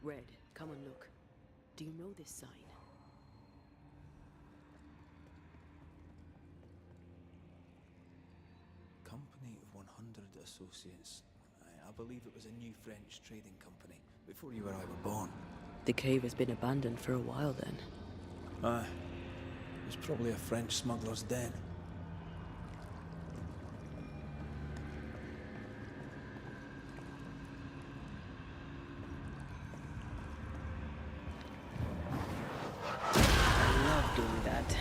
Red, come and look. Do you know this sign? Company of 100 Associates. I believe it was a new French trading company, before you or I were born. The cave has been abandoned for a while then. Aye. It was probably a French smuggler's den. I love doing that.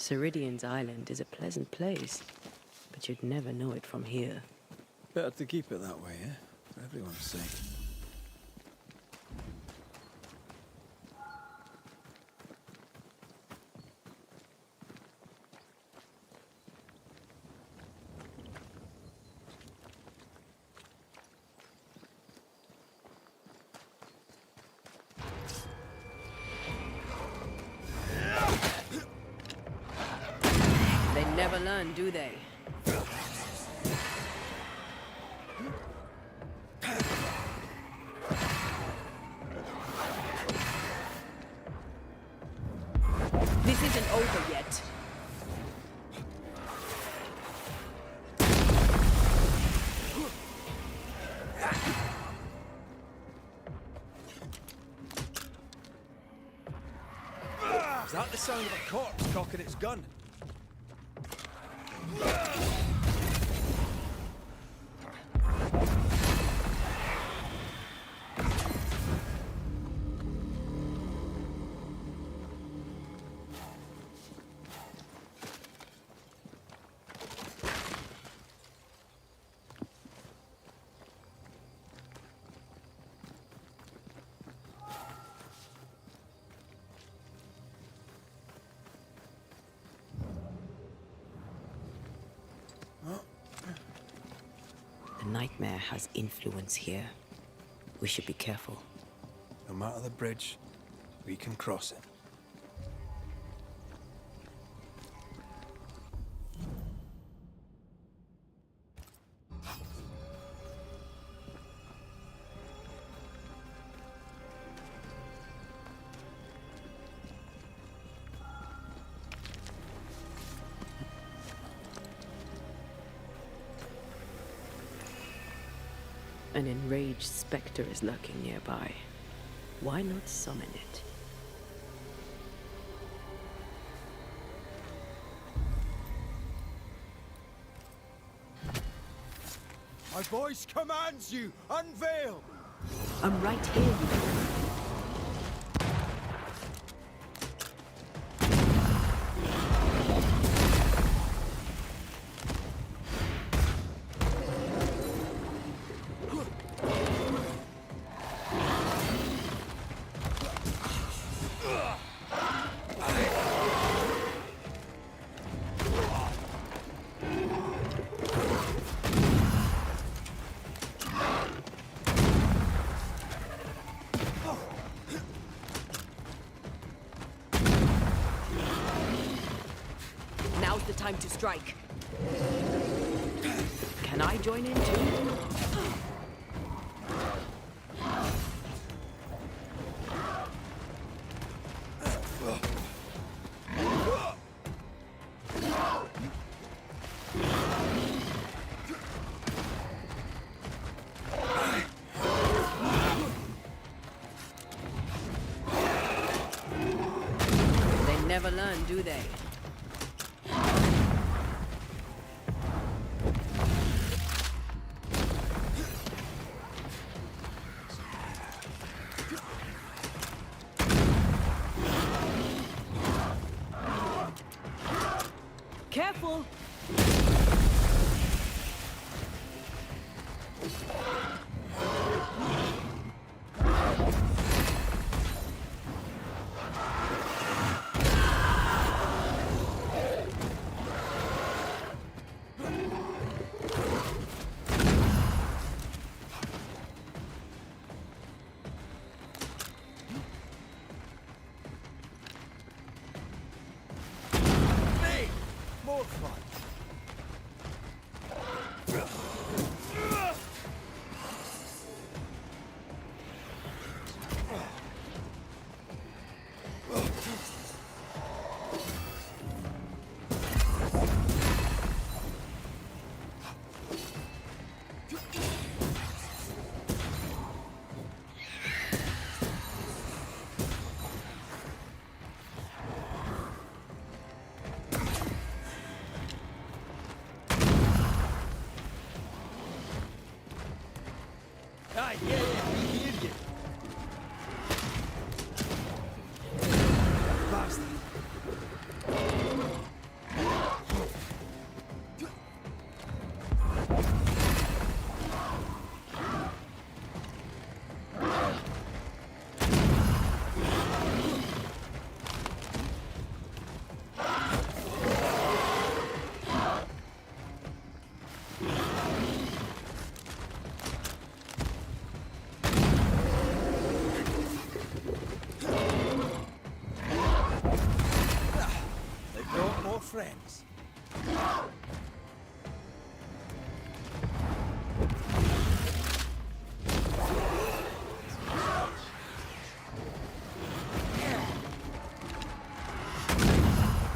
Ceridian's island is a pleasant place, but you'd never know it from here. Better to keep it that way, eh? For everyone's sake. They never learn, do they? This isn't over yet. Is that the sound of a corpse cocking its gun? The nightmare has influence here. We should be careful. No matter the bridge, we can cross it. An enraged specter is lurking nearby. Why not summon it? My voice commands you! Unveil! I'm right here. Now's the time to strike. Can I join in too? They never learn, do they? Careful! More fun!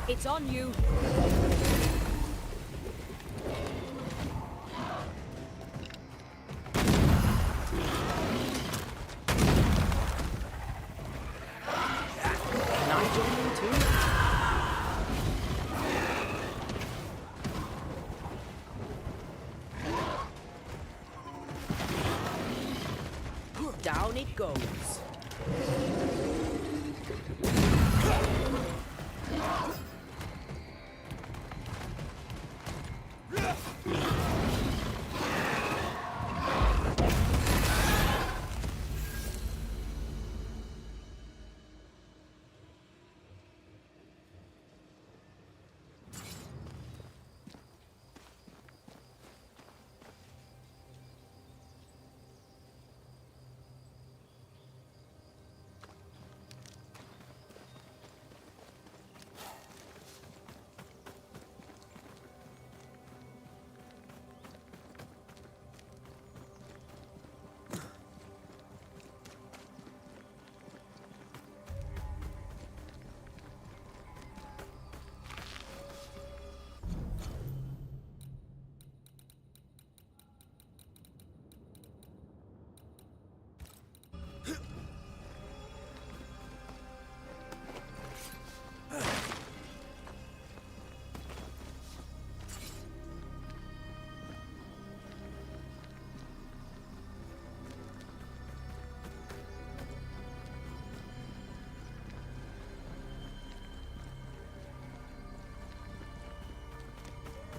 It's on you. Can I join you too? Down it goes.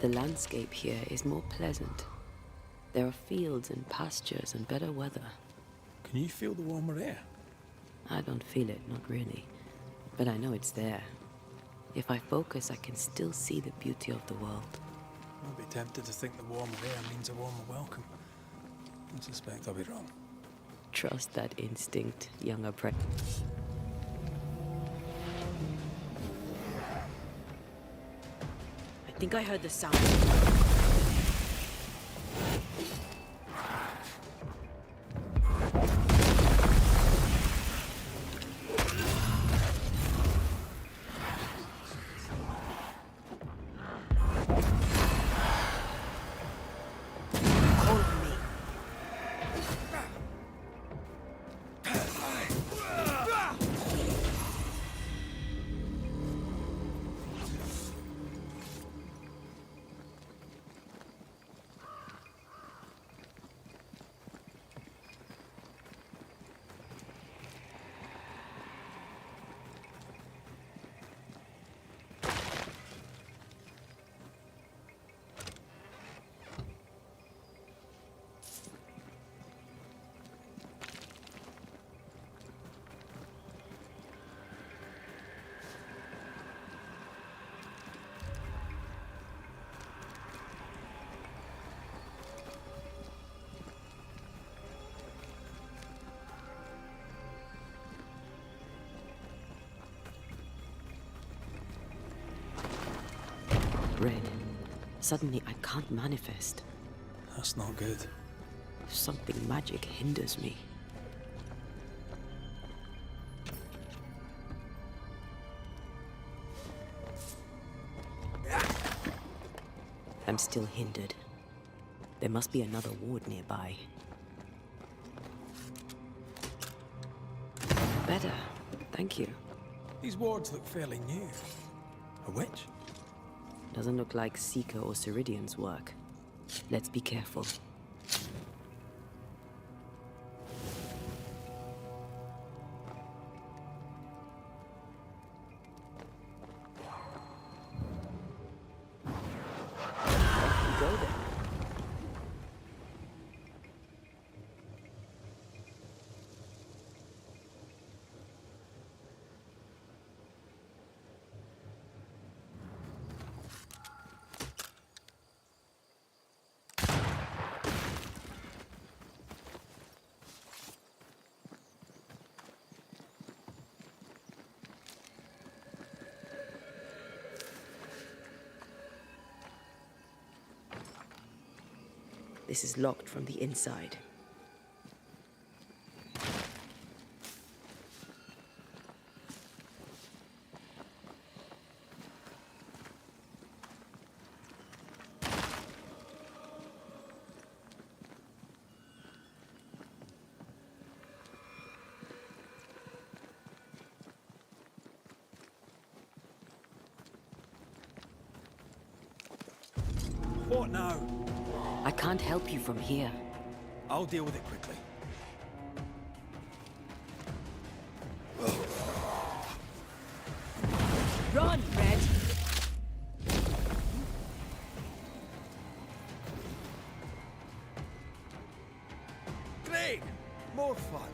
The landscape here is more pleasant. There are fields and pastures and better weather. Can you feel the warmer air? I don't feel it, not really. But I know it's there. If I focus, I can still see the beauty of the world. I'll be tempted to think the warmer air means a warmer welcome. I suspect I'll be wrong. Trust that instinct, young apprentice. I think I heard the sound. Red. Suddenly, I can't manifest. That's not good. Something magic hinders me. I'm still hindered. There must be another ward nearby. Better. Thank you. These wards look fairly new. A witch? Doesn't look like Seeker or Ceridian's work. Let's be careful. Go then. This is locked from the inside. What now? I can't help you from here. I'll deal with it quickly. Run, Red! Great! More fun.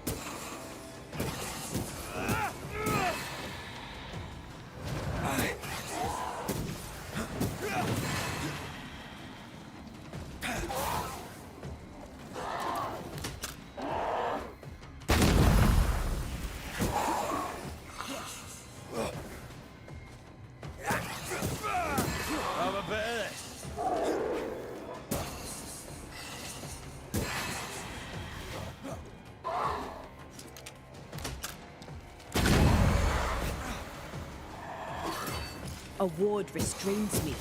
Have a bit of this. A ward restrains me.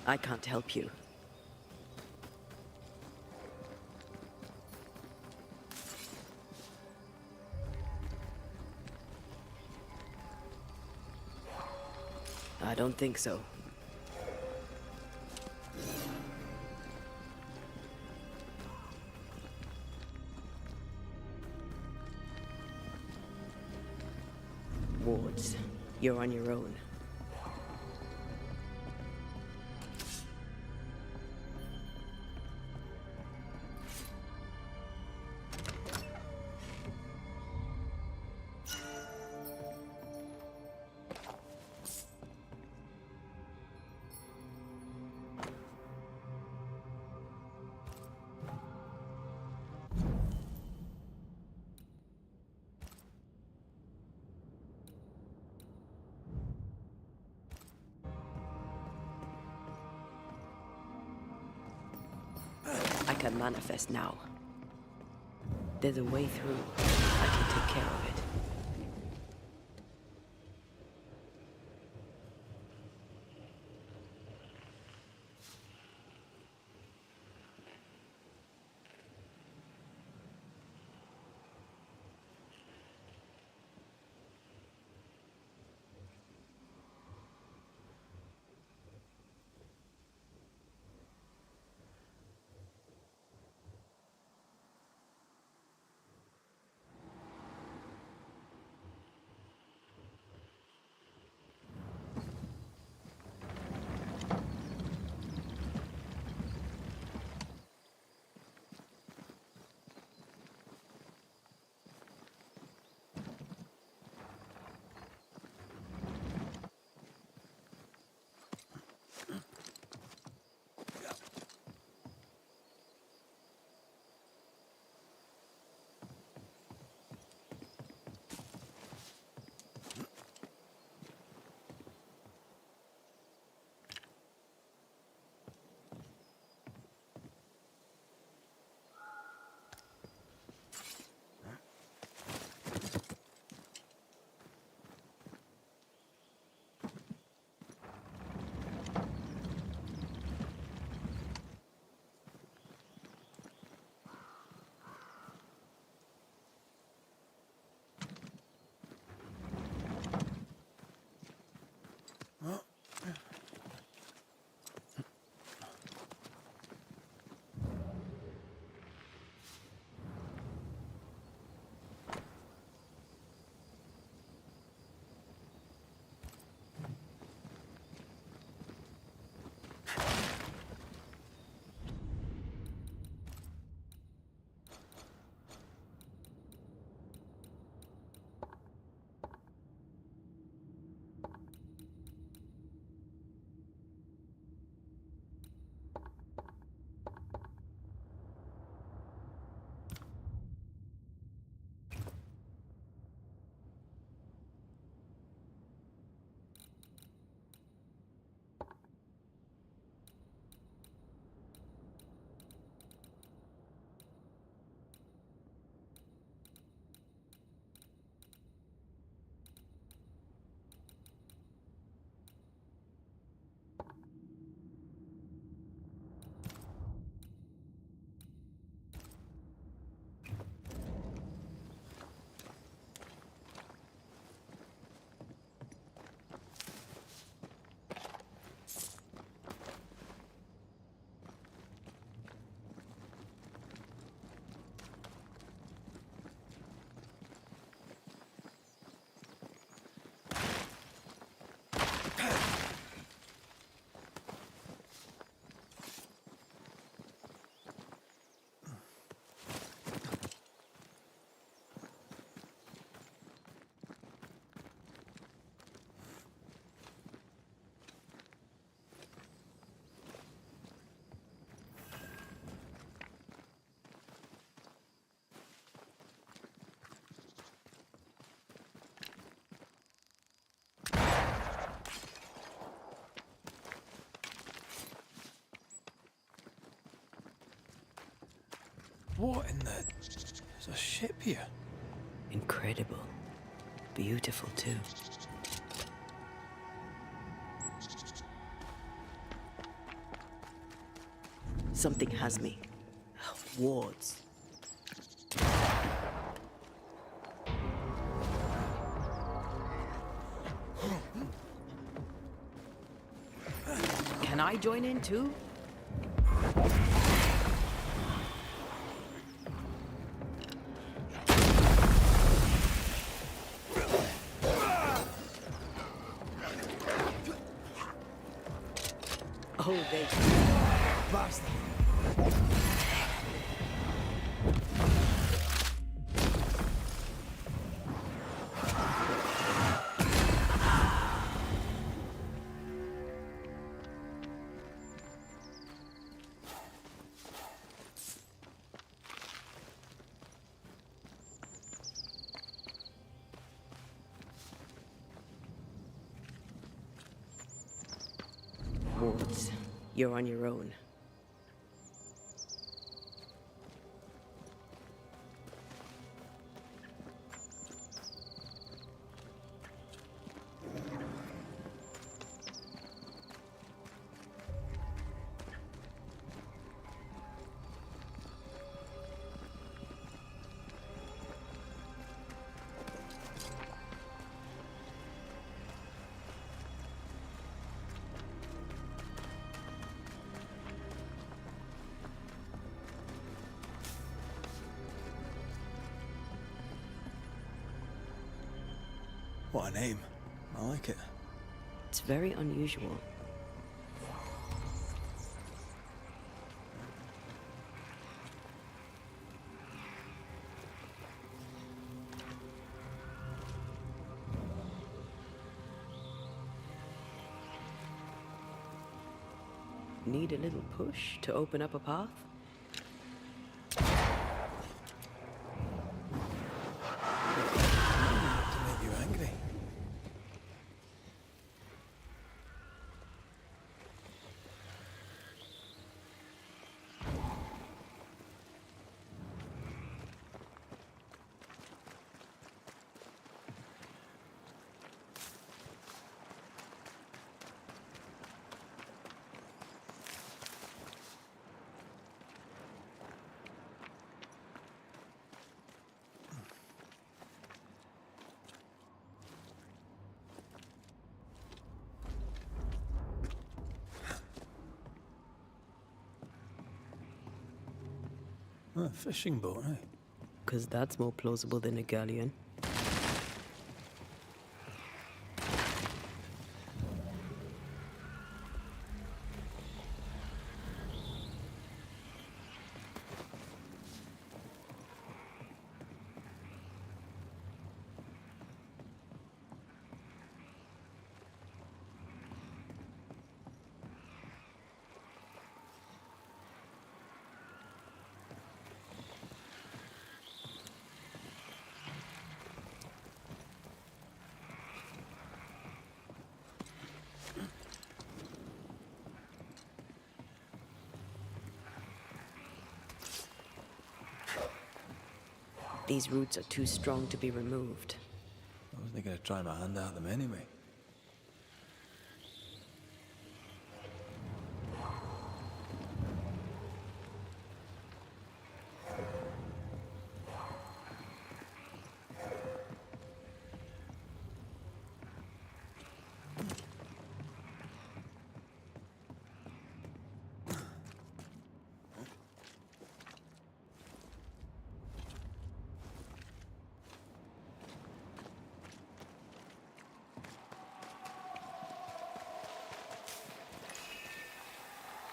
I can't help you. I don't think so. Wards, you're on your own. I can manifest now. There's a way through. I can take care of it. What in the... There's a ship here. Incredible. Beautiful, too. Something has me. Wards. Can I join in too? Oh, they... Bastard! Wards, you're on your own. What a name. I like it. It's very unusual. Need a little push to open up a path? To make you angry. A fishing boat, eh? 'Cause that's more plausible than a galleon. These roots are too strong to be removed. I wasn't going to try my hand at them anyway.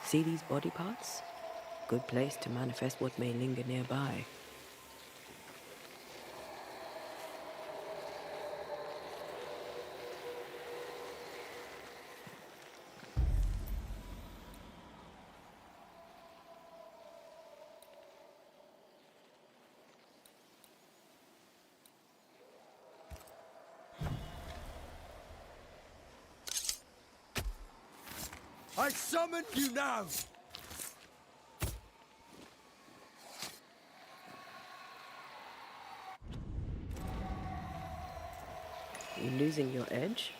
See these body parts? Good place to manifest what may linger nearby. I summon you now! losing your edge?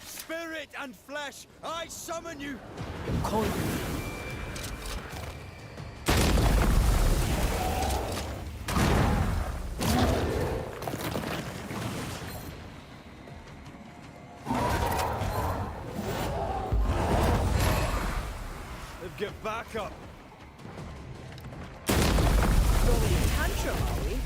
Spirit and flesh, I summon you! Call. Get back up! Throwing a tantrum, are we?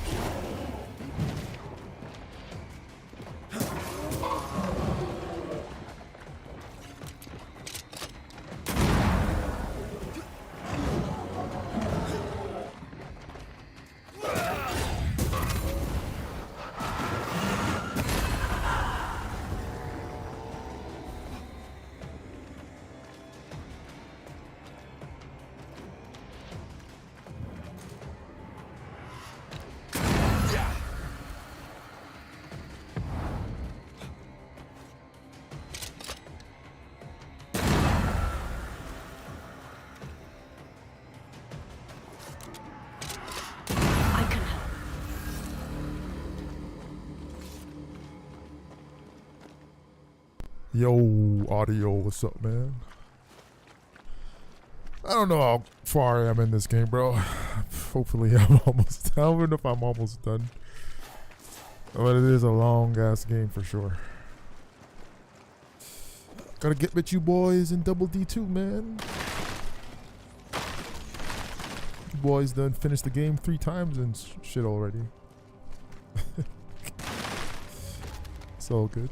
Yo, audio, what's up, man? I don't know how far I am in this game, bro. Hopefully I'm almost done. I don't know if I'm almost done. But it is a long-ass game for sure. Gotta get with you boys in Double D2, man. You boys done finished the game 3 times and shit already. It's all good.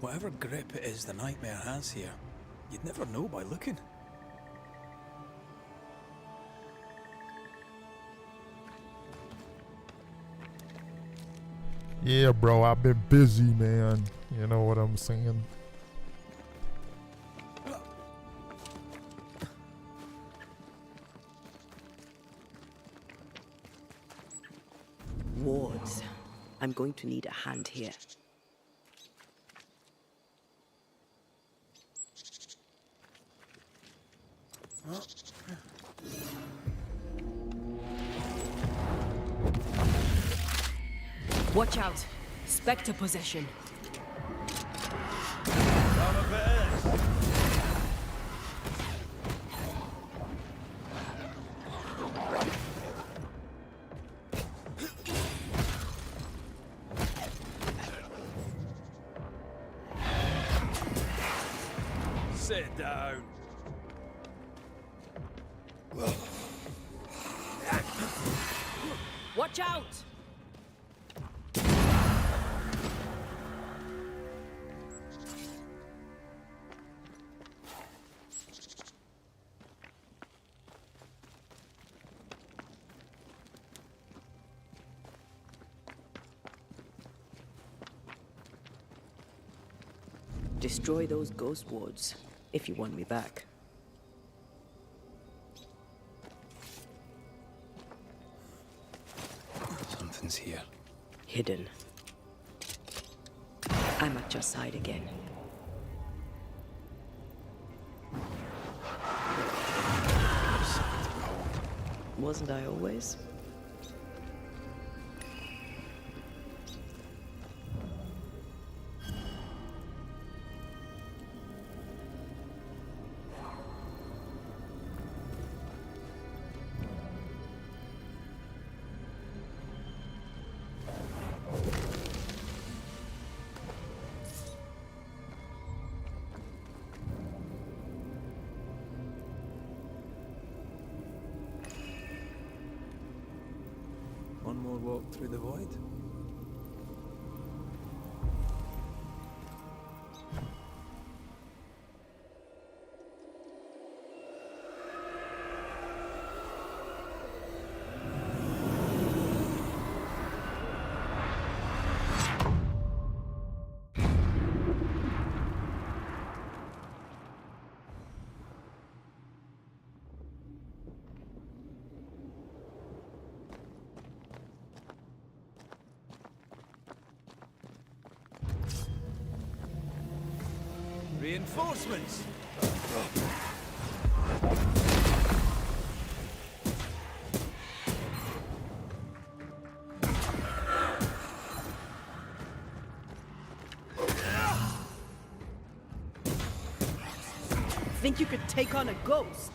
Whatever grip it is the nightmare has here, you'd never know by looking. Yeah, bro, I've been busy, man. You know what I'm saying? Wards. I'm going to need a hand here. Watch out! Spectre possession. Sit down. Watch out! Destroy those ghost wards if you want me back. Something's here. Hidden. I'm at your side again. Wasn't I always? One more walk through the void. Reinforcements! Think you could take on a ghost?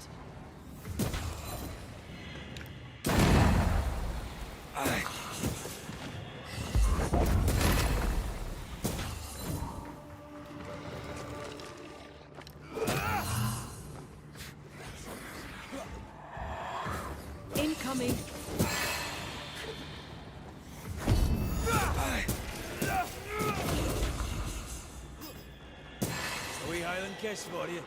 Incoming. A wee Highland kiss for you.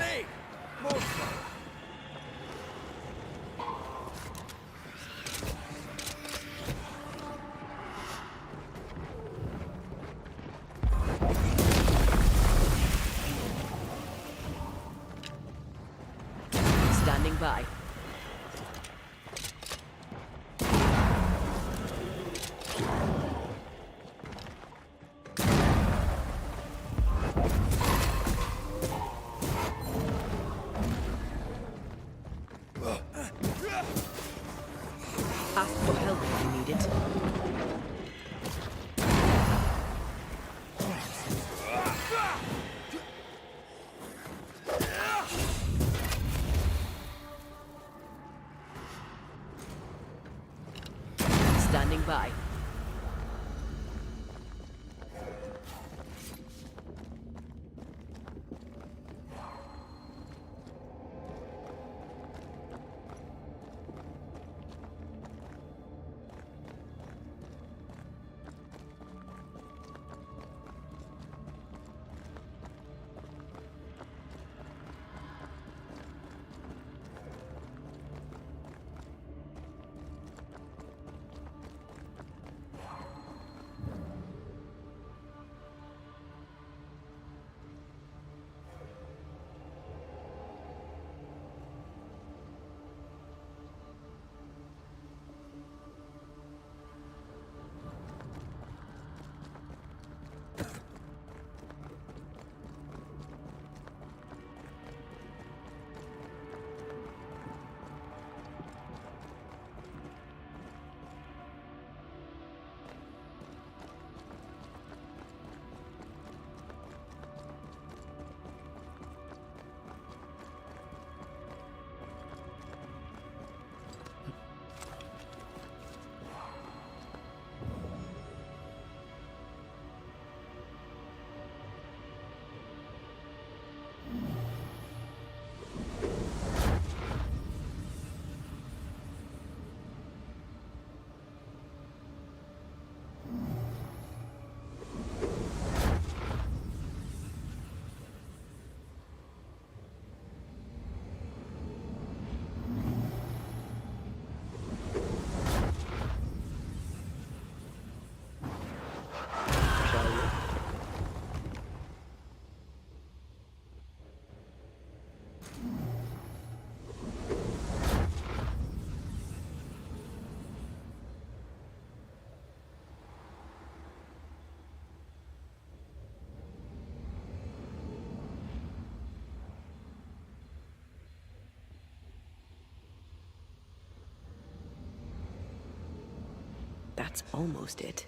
Grenade! More fire! Standing by. Ask for help if you need it. Standing by. That's almost it.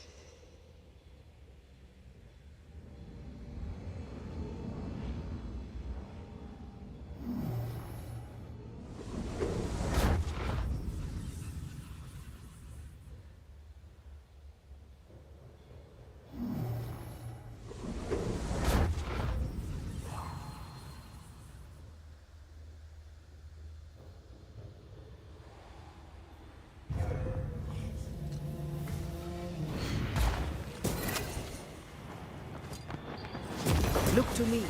Look to me.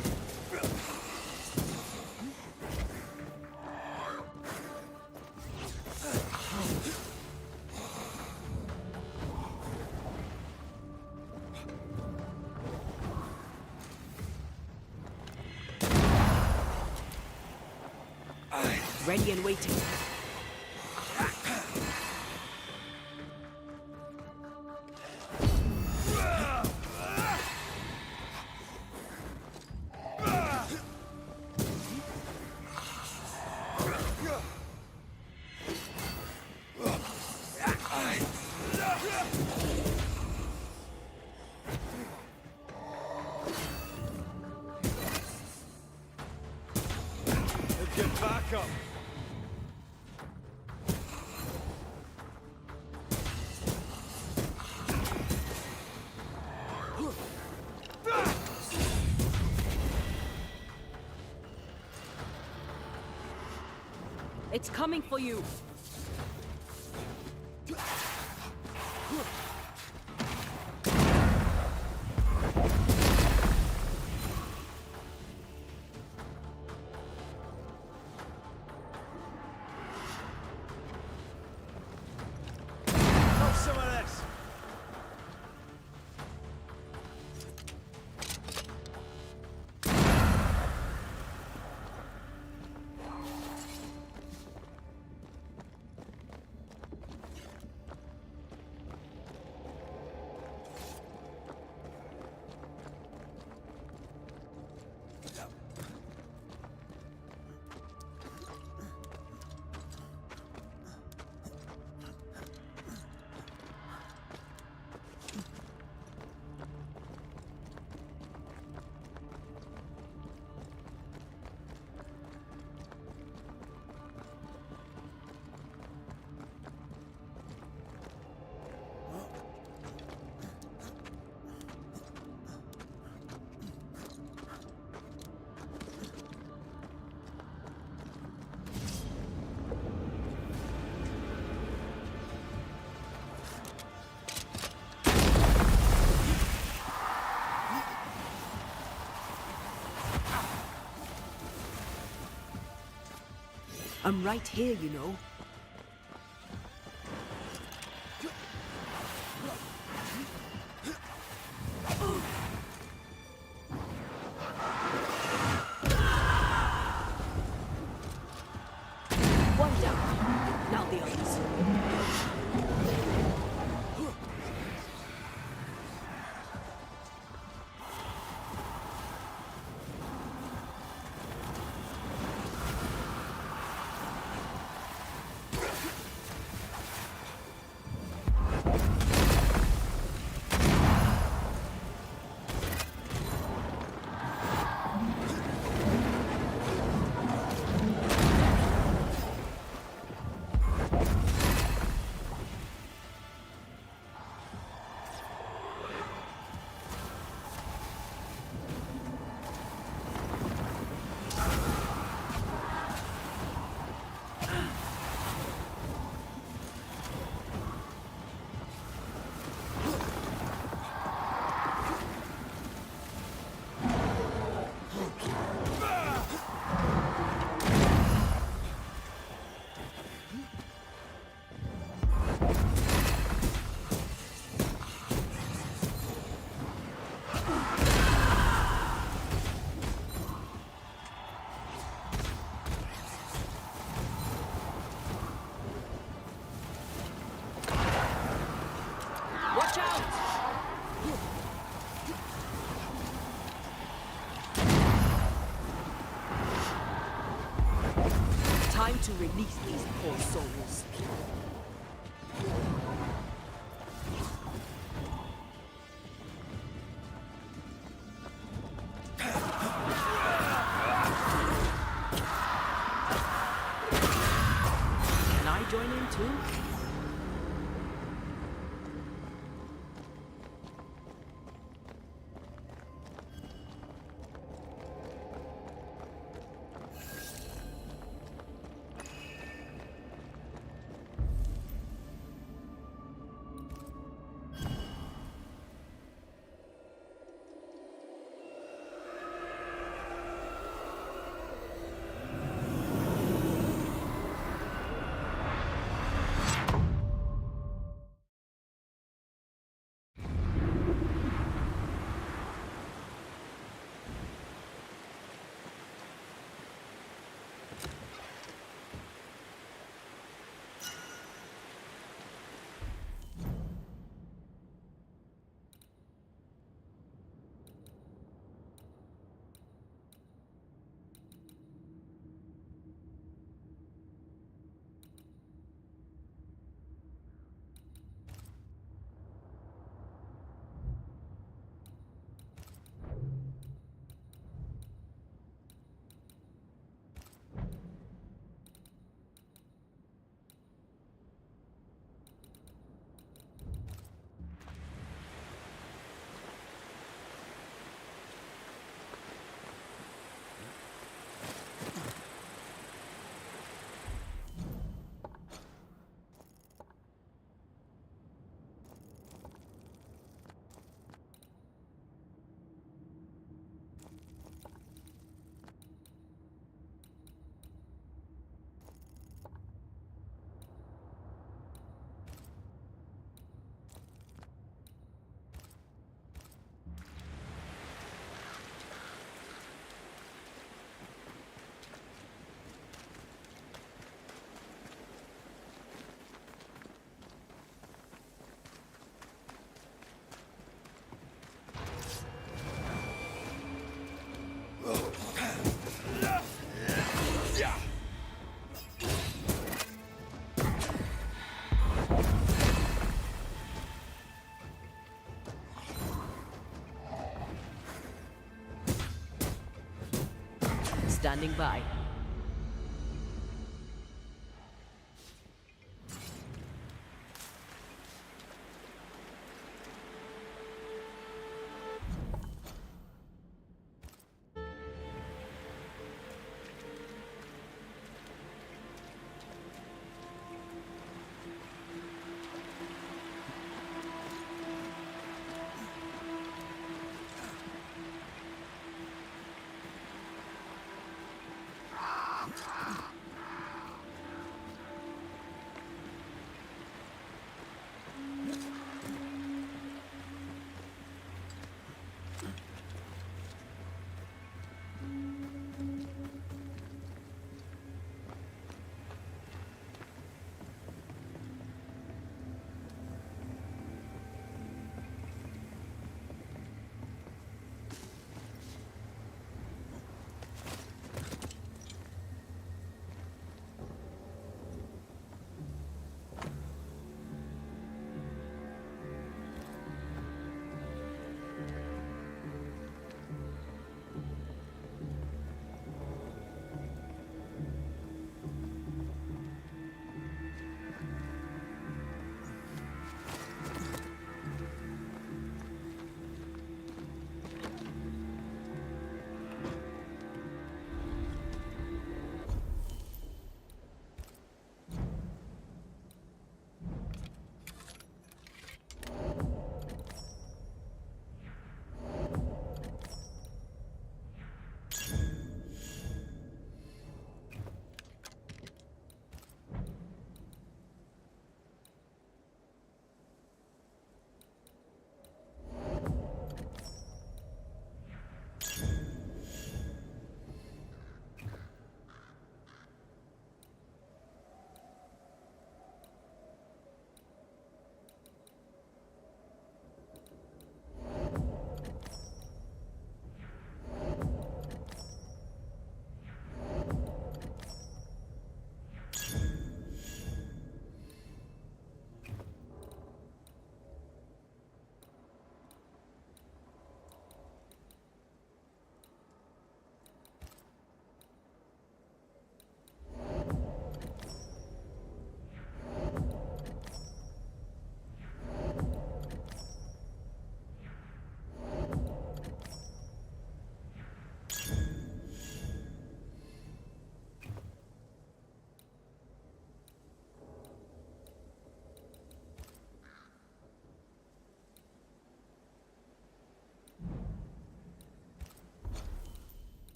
Ready and waiting. Get back up! It's coming for you. Have some of this! I'm right here, you know. One down. Now the others. Watch out! Time to release these poor souls. standing by.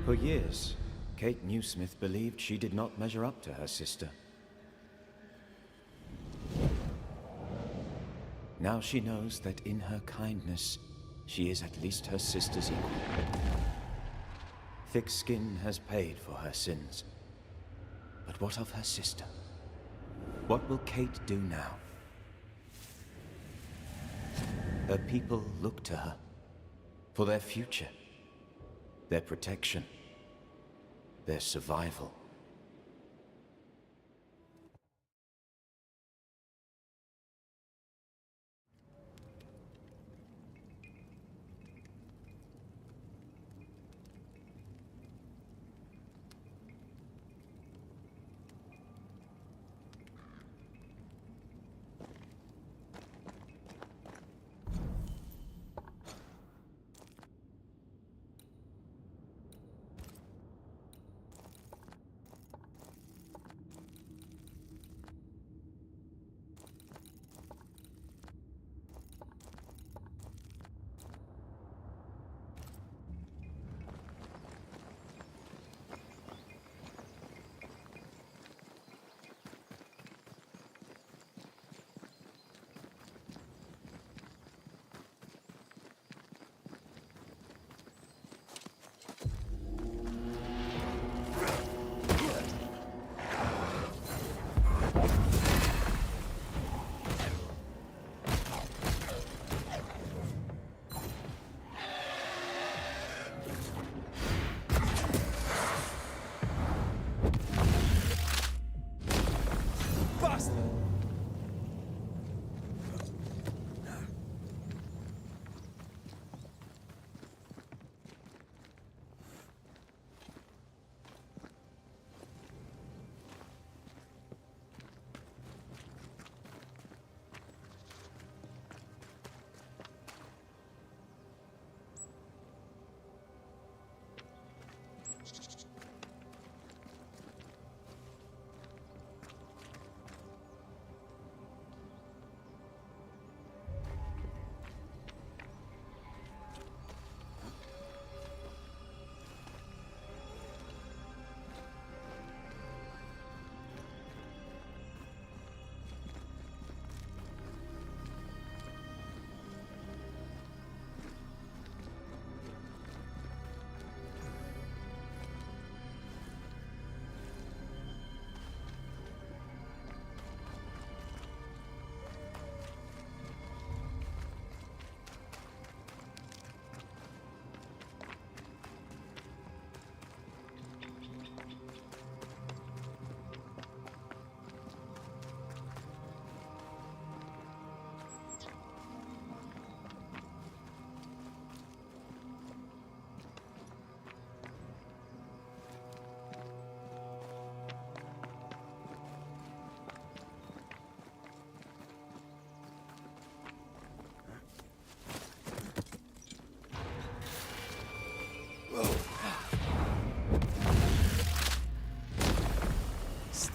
For years, Kate Newsmith believed she did not measure up to her sister. Now she knows that in her kindness, she is at least her sister's equal. Thick skin has paid for her sins. But what of her sister? What will Kate do now? Her people look to her for their future, their protection, their survival.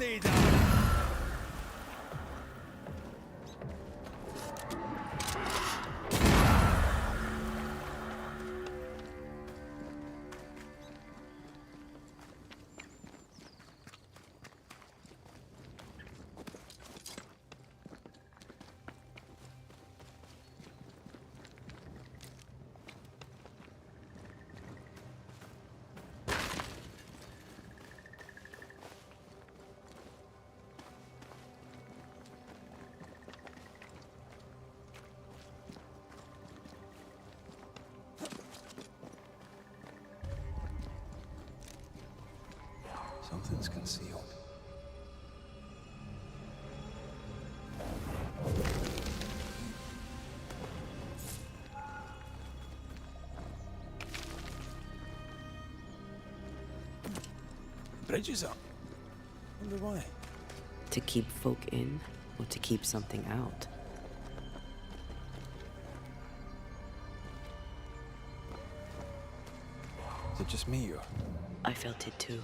Stay down. Something's concealed. Bridge is up. Wonder why. To keep folk in, or to keep something out? Is it just me, or? I felt it too.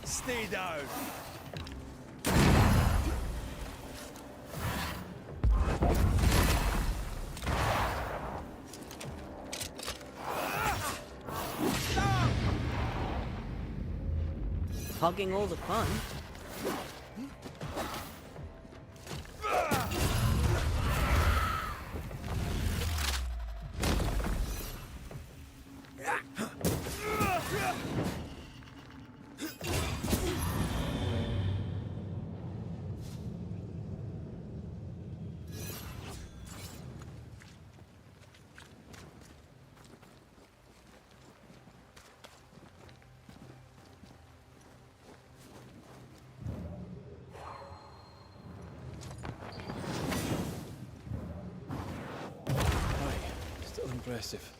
Stay down. Hogging all the fun. impressive.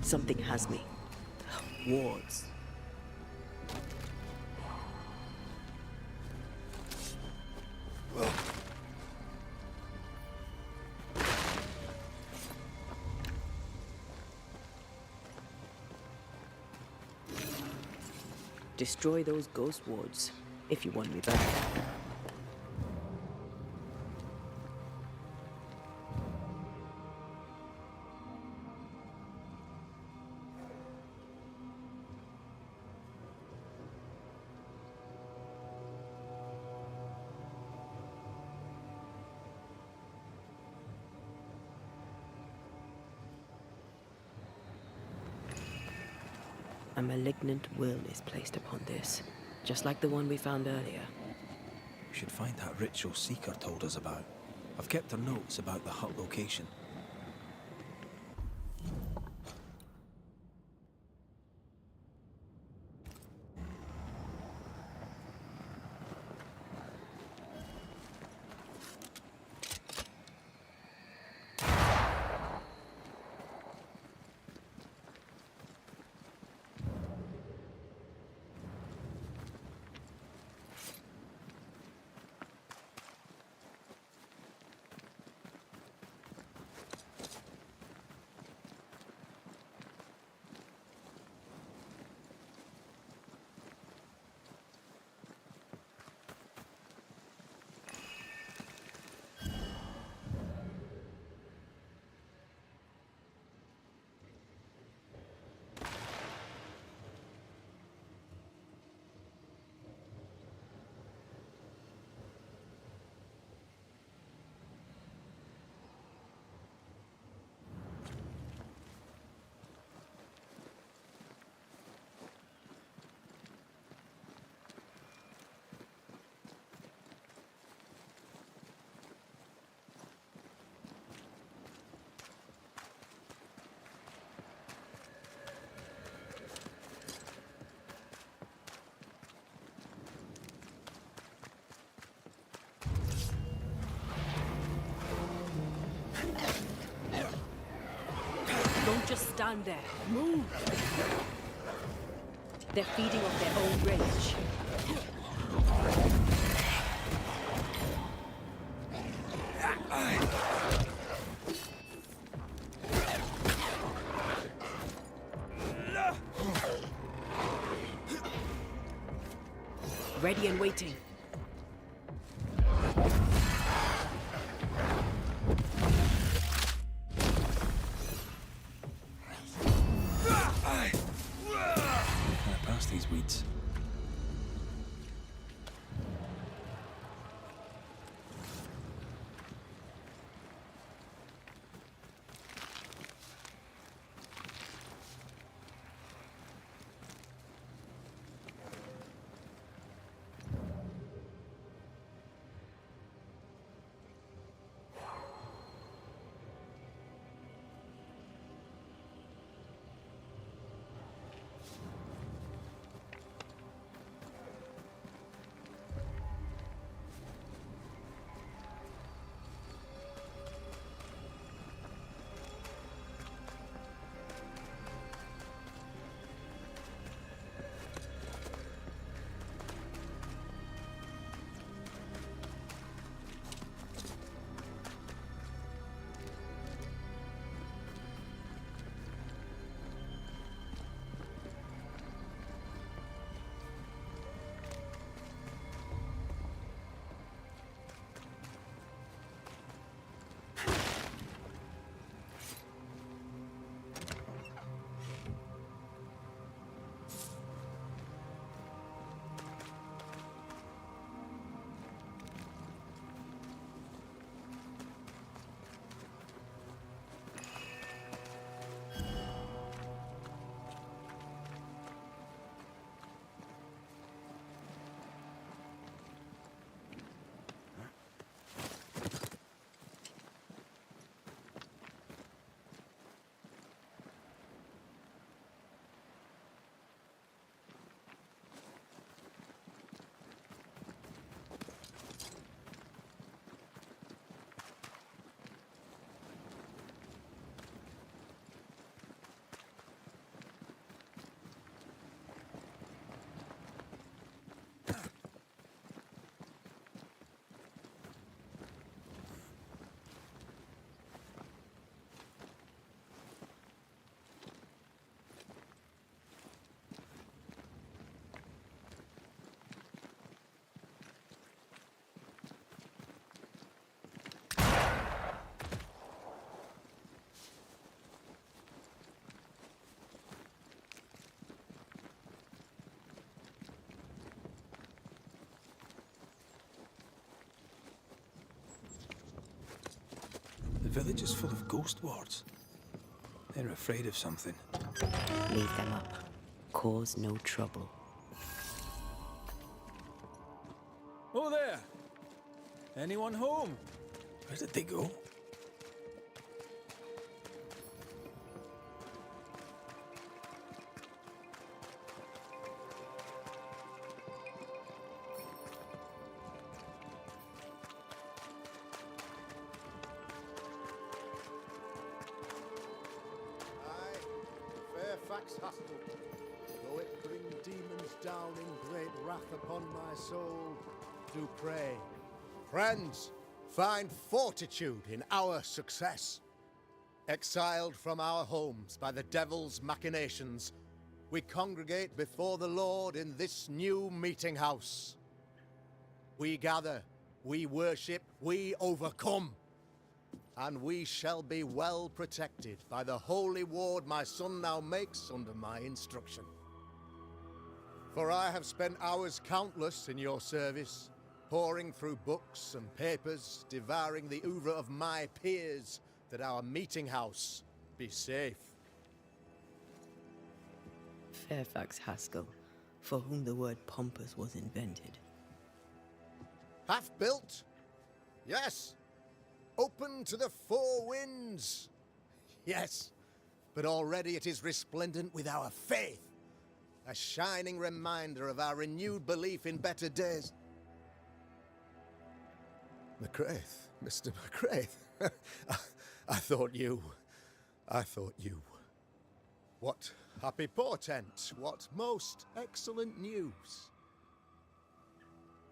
Something has me. Wards. Destroy those ghost wards if you want me back. A malignant will is placed upon this, just like the one we found earlier. We should find that ritual Seeker told us about. I've kept her notes about the hut location. Don't just stand there. Move! They're feeding off their own rage. Ready and waiting. Past these weeds. village is full of ghost wards. They're afraid of something. Leave them up. Cause no trouble. Oh, there! Anyone home? Where did they go? Fairfax Hustle, though it bring demons down in great wrath upon my soul, do pray. Friends, find fortitude in our success. Exiled from our homes by the devil's machinations, we congregate before the Lord in this new meeting house. We gather, we worship, we overcome. And we shall be well protected by the holy ward my son now makes under my instruction. For I have spent hours countless in your service, poring through books and papers, devouring the oeuvre of my peers, that our meeting house be safe. Fairfax Haskell, for whom the word pompous was invented. Half built? Yes. Open to the four winds? Yes. But already it is resplendent with our faith. A shining reminder of our renewed belief in better days. McCraith, Mr. McCraith. I thought you. What happy portent, what most excellent news.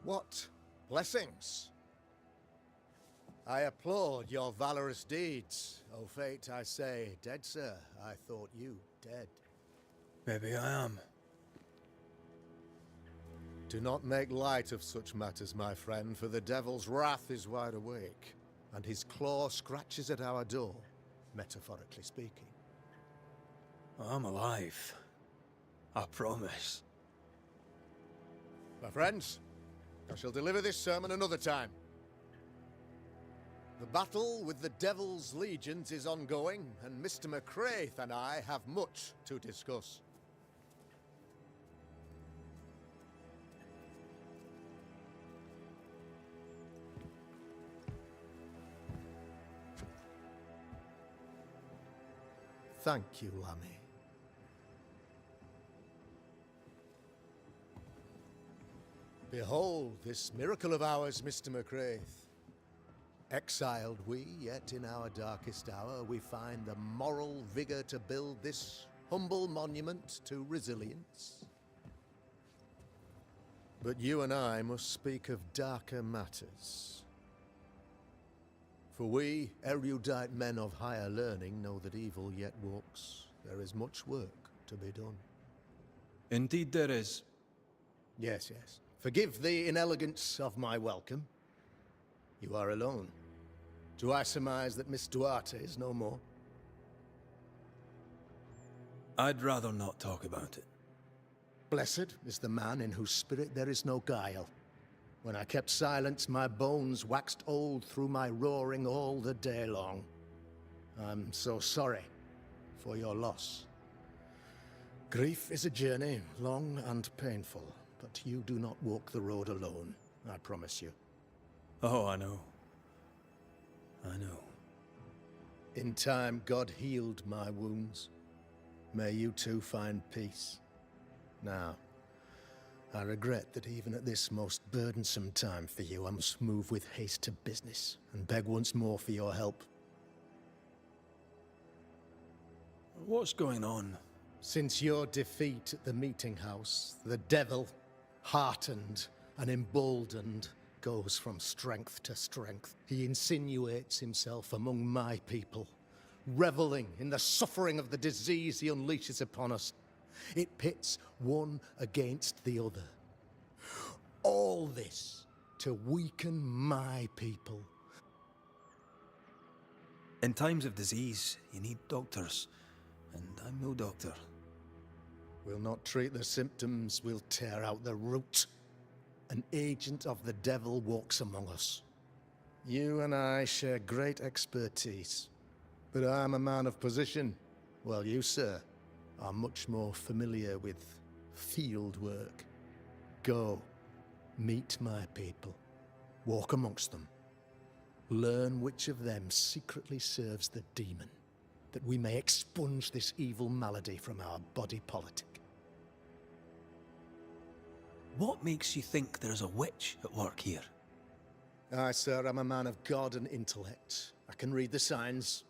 What blessings. I applaud your valorous deeds. O fate, I say, dead sir, I thought you dead. Maybe I am. Do not make light of such matters, my friend, for the devil's wrath is wide awake, and his claw scratches at our door, metaphorically speaking. I'm alive. I promise. My friends, I shall deliver this sermon another time. The battle with the Devil's legions is ongoing, and Mr. McCraith and I have much to discuss. Thank you, Lammy. Behold this miracle of ours, Mr. McCraith. Exiled we, yet in our darkest hour we find the moral vigor to build this humble monument to resilience. But you and I must speak of darker matters. For we, erudite men of higher learning, know that evil yet walks. There is much work to be done. Indeed there is. Yes, yes. Forgive the inelegance of my welcome. You are alone. Do I surmise that Miss Duarte is no more? I'd rather not talk about it. Blessed is the man in whose spirit there is no guile. When I kept silence, my bones waxed old through my roaring all the day long. I'm so sorry for your loss. Grief is a journey, long and painful, but you do not walk the road alone, I promise you. Oh, I know. I know. In time, God healed my wounds. May you too find peace. Now, I regret that even at this most burdensome time for you, I must move with haste to business and beg once more for your help. What's going on? Since your defeat at the meeting house, the devil, heartened and emboldened, goes from strength to strength. He insinuates himself among my people, reveling in the suffering of the disease he unleashes upon us. It pits one against the other. All this to weaken my people. In times of disease, you need doctors, and I'm no doctor. We'll not treat the symptoms, we'll tear out the root. An agent of the devil walks among us. You and I share great expertise. But I'm a man of position, while you, sir, are much more familiar with field work. Go, meet my people, walk amongst them, learn which of them secretly serves the demon, that we may expunge this evil malady from our body politic. What makes you think there's a witch at work here? Aye, sir, I'm a man of God and intellect. I can read the signs.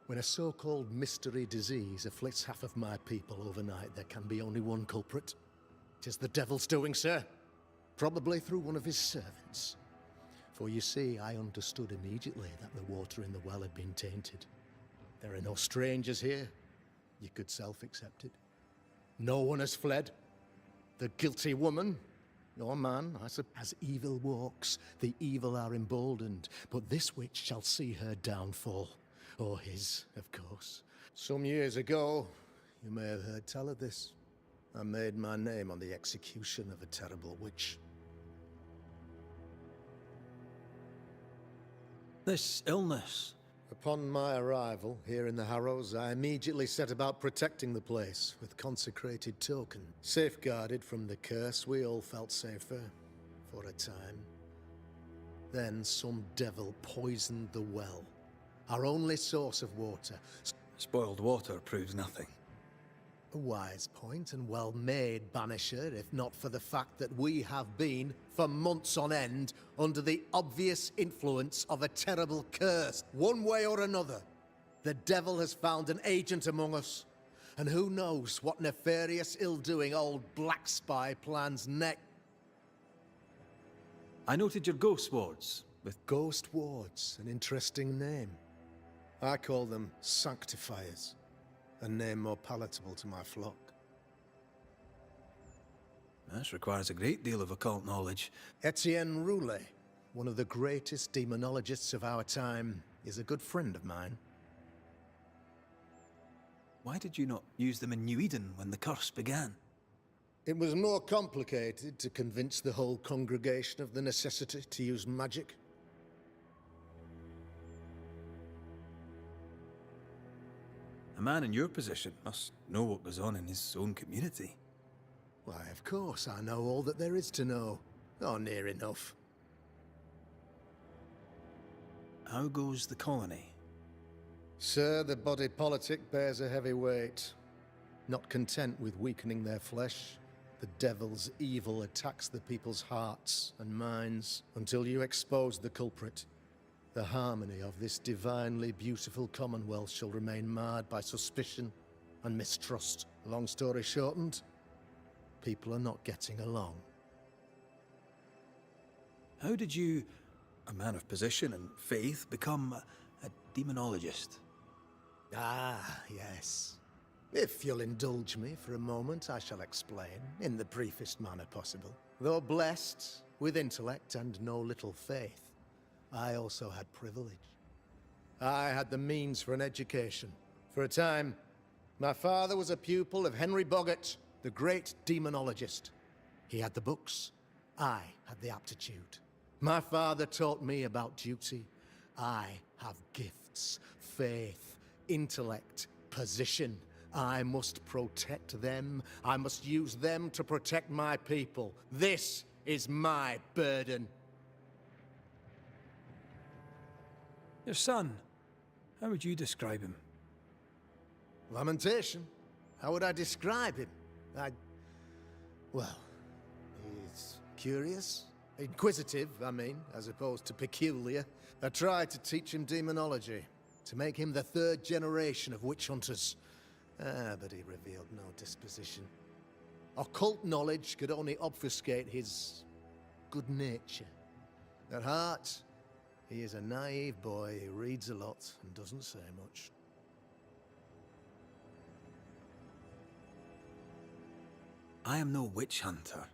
When a so-called mystery disease afflicts half of my people overnight, there can be only one culprit. It is the devil's doing, sir. Probably through one of his servants. For you see, I understood immediately that the water in the well had been tainted. There are no strangers here. You could self-accept it. No one has fled. The guilty woman, or man, I suppose. As evil walks, the evil are emboldened, but this witch shall see her downfall. Or his, of course. Some years ago, you may have heard tell of this. I made my name on the execution of a terrible witch. This illness. Upon my arrival here in the Harrows, I immediately set about protecting the place with consecrated token. Safeguarded from the curse, we all felt safer for a time. Then some devil poisoned the well, our only source of water. Spoiled water proves nothing. A wise point and well made, Banisher, if not for the fact that we have been, for months on end, under the obvious influence of a terrible curse. One way or another, the devil has found an agent among us. And who knows what nefarious ill-doing old Black Spy plans next. I noted your ghost wards. With Ghost wards, an interesting name. I call them sanctifiers, a name more palatable to my flock. This requires a great deal of occult knowledge. Etienne Roulet, one of the greatest demonologists of our time, is a good friend of mine. Why did you not use them in New Eden when the curse began? It was more complicated to convince the whole congregation of the necessity to use magic. A man in your position must know what goes on in his own community. Why, of course, I know all that there is to know. Or near enough. How goes the colony? Sir, the body politic bears a heavy weight. Not content with weakening their flesh, the devil's evil attacks the people's hearts and minds until you expose the culprit. The harmony of this divinely beautiful commonwealth shall remain marred by suspicion and mistrust. Long story shortened, people are not getting along. How did you, a man of position and faith, become a demonologist? Ah, yes. If you'll indulge me for a moment, I shall explain, in the briefest manner possible. Though blessed with intellect and no little faith, I also had privilege. I had the means for an education. For a time, my father was a pupil of Henry Boggart, the great demonologist. He had the books. I had the aptitude. My father taught me about duty. I have gifts, faith, intellect, position. I must protect them. I must use them to protect my people. This is my burden. Your son, how would you describe him? Lamentation? How would I describe him? Well, he's curious. Inquisitive, I mean, as opposed to peculiar. I tried to teach him demonology, to make him the third generation of witch hunters. But he revealed no disposition. Occult knowledge could only obfuscate his good nature. At heart, he is a naive boy who reads a lot and doesn't say much. I am no witch hunter.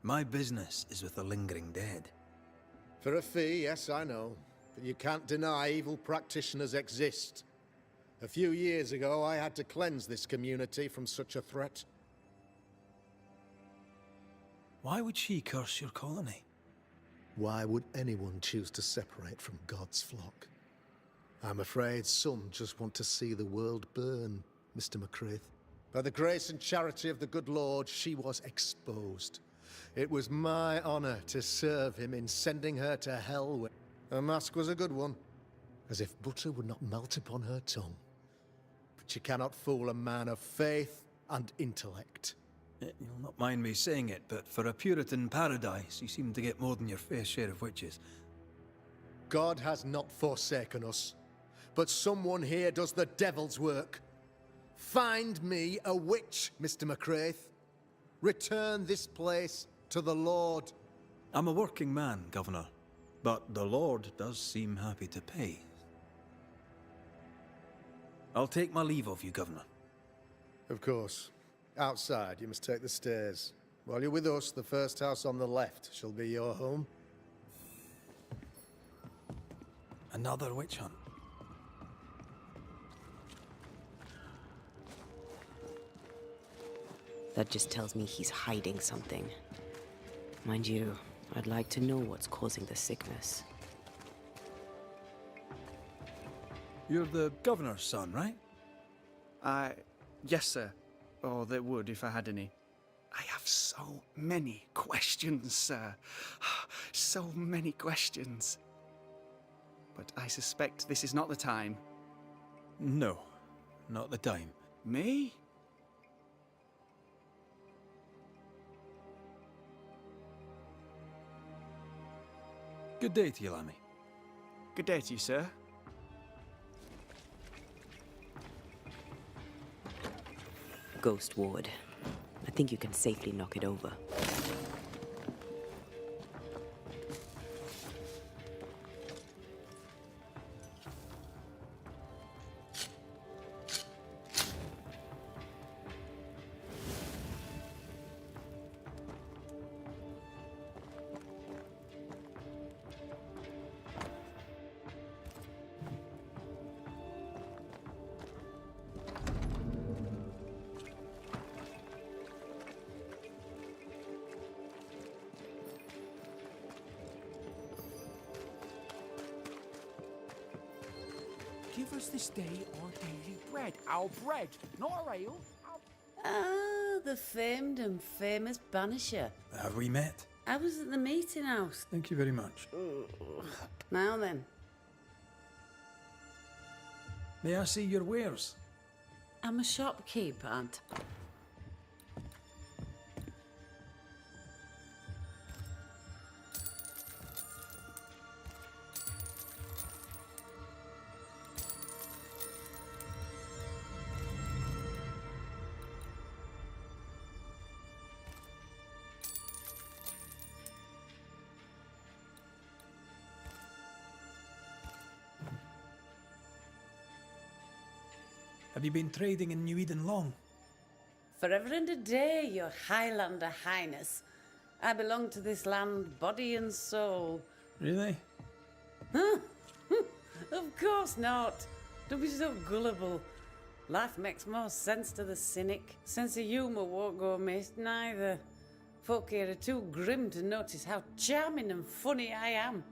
My business is with the lingering dead. For a fee, yes, I know. But you can't deny evil practitioners exist. A few years ago, I had to cleanse this community from such a threat. Why would she curse your colony? Why would anyone choose to separate from God's flock? I'm afraid some just want to see the world burn, Mr. McCraith. By the grace and charity of the good Lord, she was exposed. It was my honor to serve him in sending her to hell. Her mask was a good one, as if butter would not melt upon her tongue. But you cannot fool a man of faith and intellect. You'll not mind me saying it, but for a Puritan paradise, you seem to get more than your fair share of witches. God has not forsaken us, but someone here does the devil's work. Find me a witch, Mr. McCraith. Return this place to the Lord. I'm a working man, Governor, but the Lord does seem happy to pay. I'll take my leave of you, Governor. Of course. Outside, you must take the stairs. While you're with us, the first house on the left shall be your home. Another witch hunt. That just tells me he's hiding something. Mind you, I'd like to know what's causing the sickness. You're the Governor's son, right? Yes, sir. Or that would if I had any. I have so many questions, sir. So many questions. But I suspect this is not the time. No, not the time. Me? Good day to you, Lammy. Good day to you, sir. Ghost Ward. I think you can safely knock it over. Give us this day our daily bread. Our bread, not our ale. Ah, the famed and famous Banisher. Have we met? I was at the meeting house. Thank you very much. Now then, May I see your wares? I'm a shopkeep, Aunt. Have you been trading in New Eden long? Forever and a day, your Highlander Highness. I belong to this land, body and soul. Really? Of course not. Don't be so gullible. Life makes more sense to the cynic. Sense of humour won't go amiss, neither. Folk here are too grim to notice how charming and funny I am.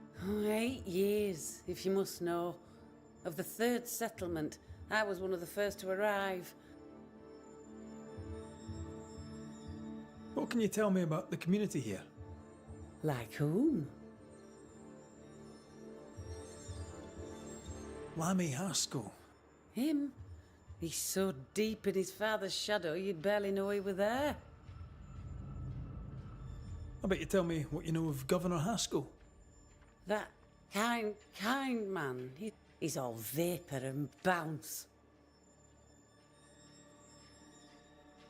8 years, if you must know. Of the third settlement, I was one of the first to arrive. What can you tell me about the community here? Like whom? Lammy Haskell. Him? He's so deep in his father's shadow you'd barely know he were there. I bet you tell me what you know of Governor Haskell. That kind man, he's all vapour and bounce.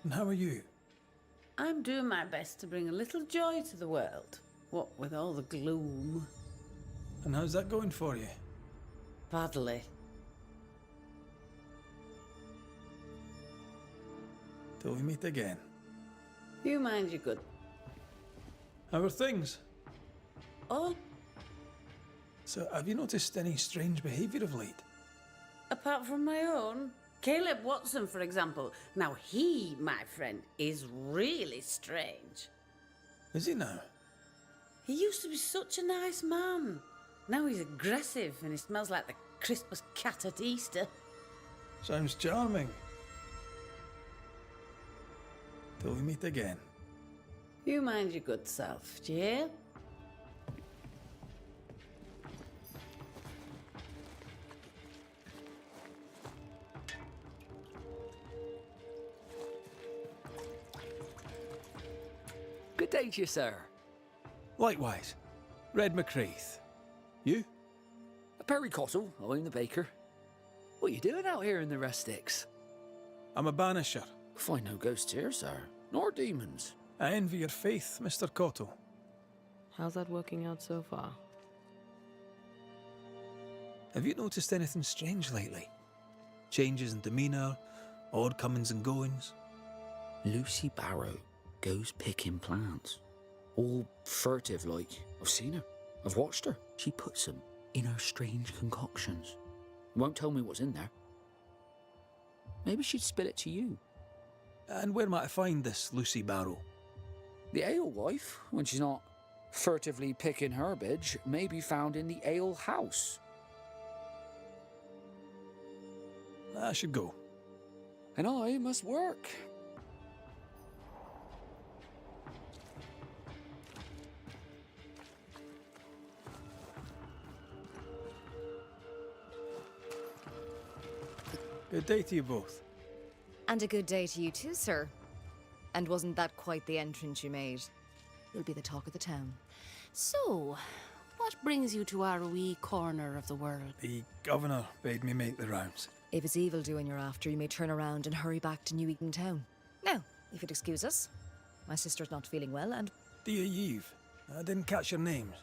And how are you? I'm doing my best to bring a little joy to the world, what with all the gloom. And how's that going for you? Badly. Till we meet again. You mind your good. How are things? Oh, So, have you noticed any strange behaviour of late? apart from my own. Caleb Watson, for example. Now he, my friend, is really strange. Is he now? He used to be such a nice man. Now he's aggressive and he smells like the crispest cat at Easter. Sounds charming. Till we meet again. You mind your good self, do you hear? Good day to you, sir. Likewise. Red McCraith. You? Perry Cottle, I'm the baker. What you doing out here in the rustics? I'm a banisher. Find no ghosts here, sir. Nor demons. I envy your faith, Mr. Cottle. How's that working out so far? Have you noticed anything strange lately? Changes in demeanour, odd comings and goings? Lucy Barrow goes picking plants. All furtive like. I've seen her. I've watched her. She puts them in her strange concoctions. Won't tell me what's in there. Maybe she'd spill it to you. And where might I find this Lucy Barrow? The alewife, when she's not furtively picking herbage, may be found in the ale house. I should go. And I must work. Good day to you both. And a good day to you too, sir. And wasn't that quite the entrance you made? You'll be the talk of the town. So, what brings you to our wee corner of the world? The governor bade me make the rounds. If it's evil doing you're after, you may turn around and hurry back to New Eden Town. Now, if you'd excuse us. My sister's not feeling well, and Dear Yves, I didn't catch your names.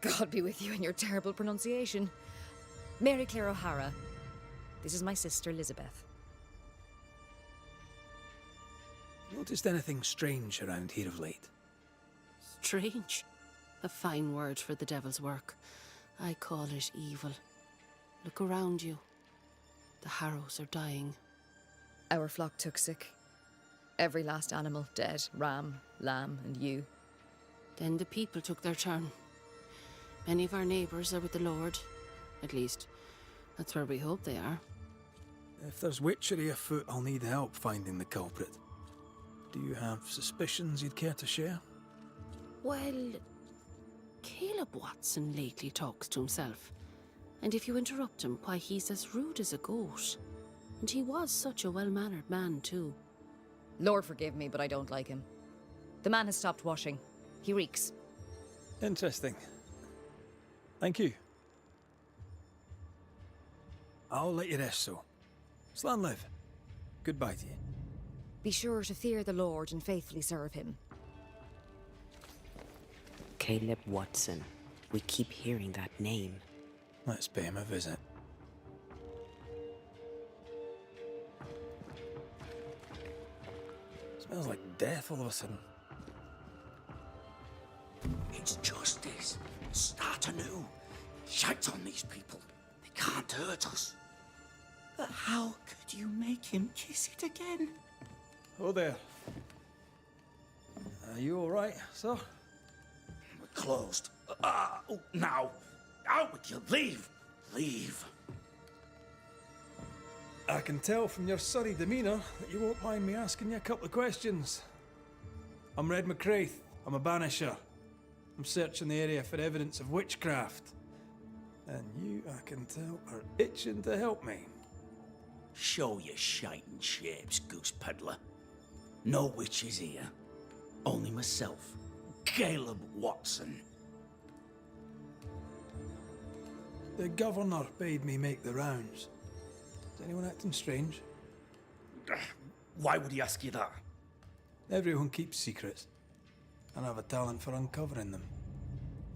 God be with you in your terrible pronunciation. Mary Claire O'Hara. This is my sister, Elizabeth. Noticed anything strange around here of late? Strange. A fine word for the devil's work. I call it evil. Look around you. The harrows are dying. Our flock took sick. Every last animal dead. Ram, lamb, and ewe. Then the people took their turn. Many of our neighbours are with the Lord. At least, that's where we hope they are. If there's witchery afoot, I'll need help finding the culprit. Do you have suspicions you'd care to share? Well, Caleb Watson lately talks to himself. And if you interrupt him, why, he's as rude as a goat. And he was such a well-mannered man, too. Lord forgive me, but I don't like him. The man has stopped washing. He reeks. Interesting. Thank you. I'll let you rest, so. Slan live. Goodbye to you. Be sure to fear the Lord and faithfully serve him. Caleb Watson. We keep hearing that name. Let's pay him a visit. Smells like death all of a sudden. It's justice. Start anew. Shite on these people. They can't hurt us. But how could you make him kiss it again? Oh there. Are you alright, sir? We're closed. Oh, now. Out with you. Leave. Leave. I can tell from your surly demeanour that you won't mind me asking you a couple of questions. I'm Red McCraith. I'm a banisher. I'm searching the area for evidence of witchcraft. And you, I can tell, are itching to help me. Show your shiting shapes, goose peddler. No witches here. Only myself, Caleb Watson. The governor bade me make the rounds. Is anyone acting strange? Why would he ask you that? Everyone keeps secrets, and I have a talent for uncovering them.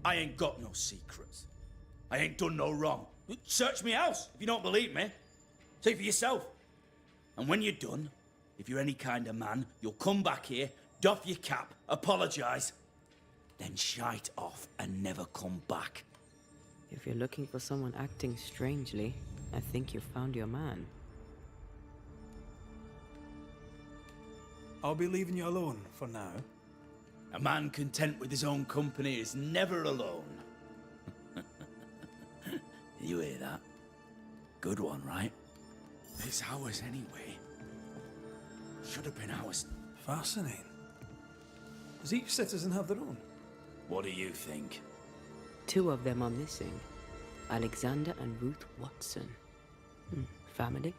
I ain't got no secrets. I ain't done no wrong. Search me house if you don't believe me. See for yourself. And when you're done, if you're any kind of man, you'll come back here, doff your cap, apologise, then shite off and never come back. If you're looking for someone acting strangely, I think you found your man. I'll be leaving you alone for now. A man content with his own company is never alone. You hear that? Good one, right? It's ours anyway. Should have been ours. Fascinating. Does each citizen have their own? What do you think? 2 of them are missing. Alexander and Ruth Watson. Family?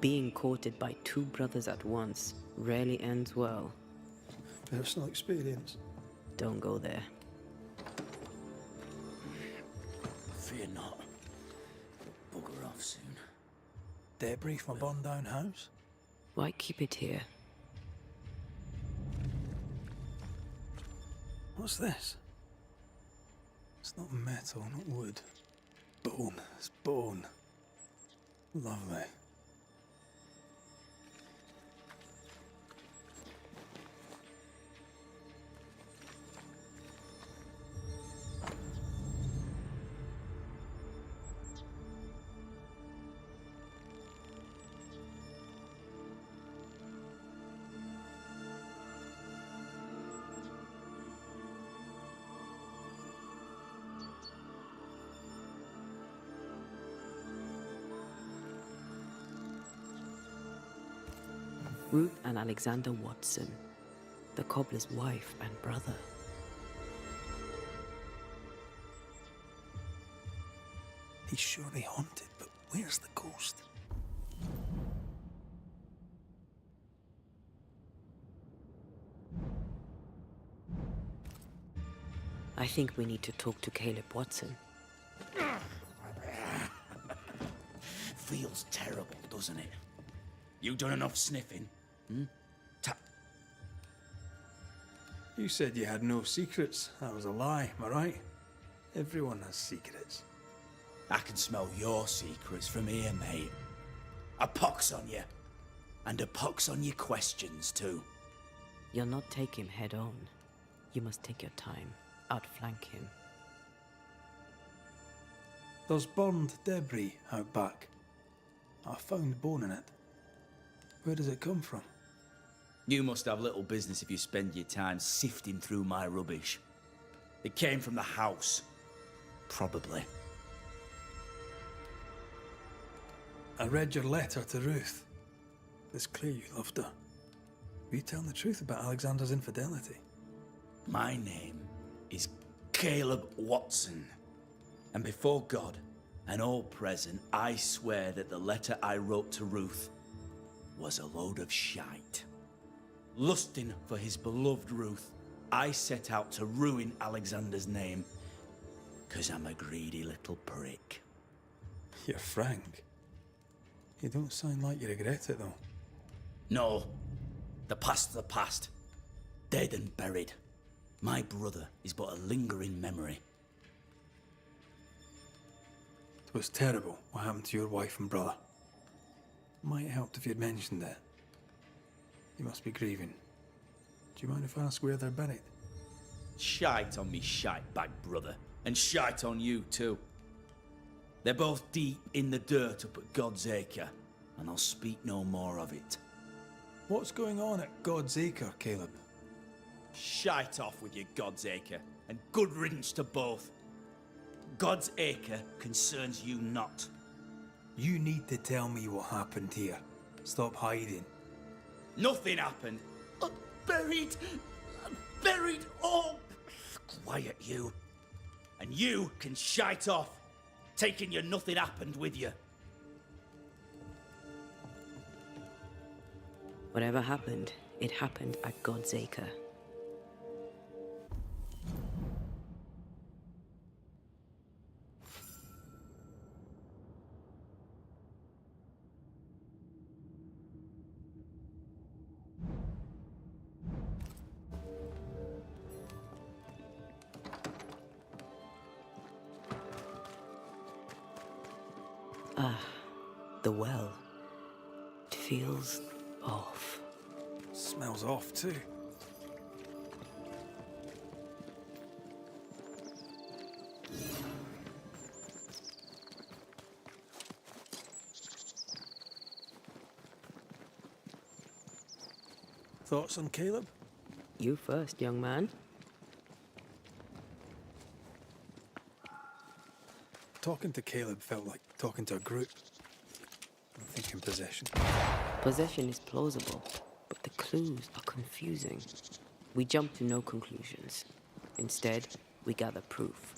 Being courted by 2 brothers at once rarely ends well. Personal experience. Don't go there. Fear not. We'll bugger off soon. Debris from a burned down house? Why keep it here? What's this? It's not metal, not wood. Bone. It's bone. Lovely. Ruth and Alexander Watson, the cobbler's wife and brother. He's surely haunted, but where's the ghost? I think we need to talk to Caleb Watson. Feels terrible, doesn't it? You done enough sniffing? You said you had no secrets. That was a lie, am I right? Everyone has secrets. I can smell your secrets from here, mate. A pox on you. And a pox on your questions, too. You'll not take him head on. You must take your time. Outflank him. There's burned debris out back. I found bone in it. Where does it come from? You must have little business if you spend your time sifting through my rubbish. It came from the house. Probably. I read your letter to Ruth. It's clear you loved her. Were you telling the truth about Alexander's infidelity? My name is Caleb Watson. And before God and all present, I swear that the letter I wrote to Ruth was a load of shite. Lusting for his beloved Ruth, I set out to ruin Alexander's name, 'cause I'm a greedy little prick. You're frank. You don't sound like you regret it, though. No, the past's the past. Dead and buried. My brother is but a lingering memory. It was terrible what happened to your wife and brother. Might have helped if you'd mentioned it. You must be grieving. Do you mind if I ask where they're buried? Shite on me shite bag brother, and shite on you too. They're both deep in the dirt up at God's Acre, and I'll speak no more of it. What's going on at God's Acre, Caleb? Shite off with your God's Acre, and good riddance to both. God's Acre concerns you not. You need to tell me what happened here. Stop hiding. Nothing happened. Buried. Buried. Oh! Quiet, you. And you can shite off, taking your nothing happened with you. Whatever happened, it happened at God's Acre. The well. It feels off. Smells off too. Thoughts on Caleb? You first, young man. Talking to Caleb felt like talking to a group. I'm thinking possession. Possession is plausible, but the clues are confusing. We jump to no conclusions. Instead, we gather proof.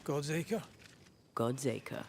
God's Acre? God's Acre.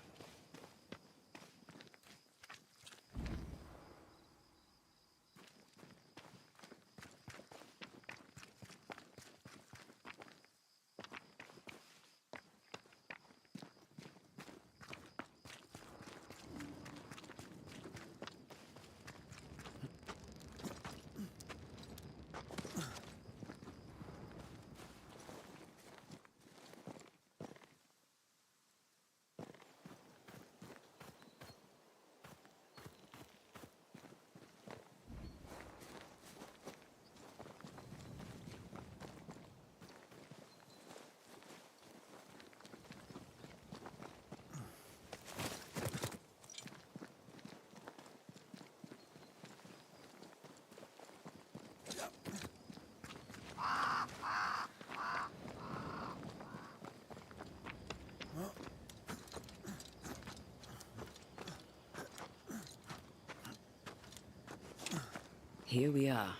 Here we are.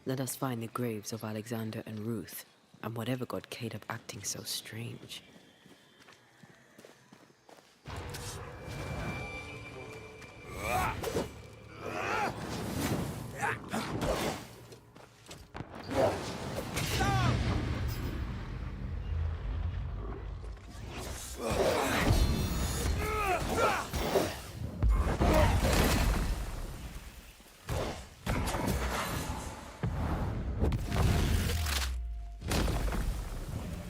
Let us find the graves of Alexander and Ruth, and whatever got Caleb acting so strange.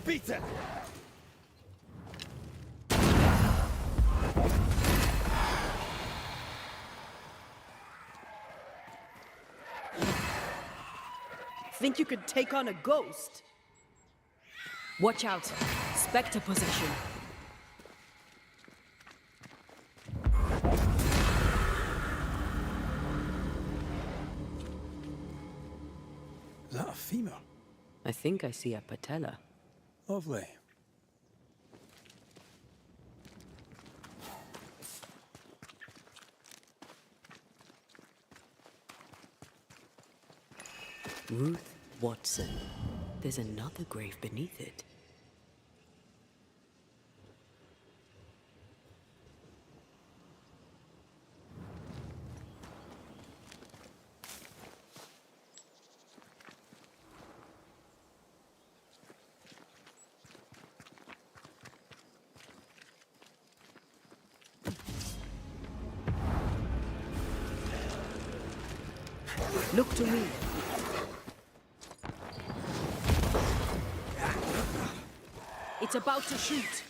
Peter! Think you could take on a ghost? Watch out. Spectre possession. Is that a femur? I think I see a patella. Lovely. Ruth Watson. There's another grave beneath it. Look to me. It's about to shoot.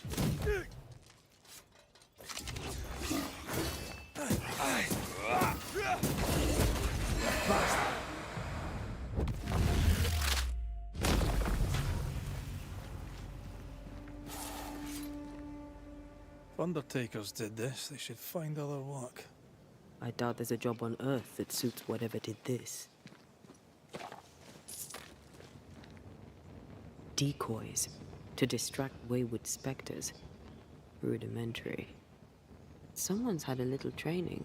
undertakers did this, they should find other work. I doubt there's a job on Earth that suits whatever did this. Decoys to distract wayward specters. Rudimentary. Someone's had a little training.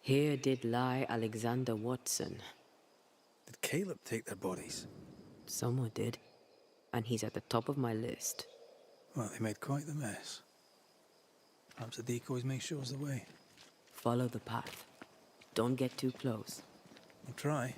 Here did lie Alexander Watson. Did Caleb take their bodies? Someone did. And he's at the top of my list. Well, they made quite the mess. Perhaps the decoys may show us the way. Follow the path. Don't get too close. I'll try.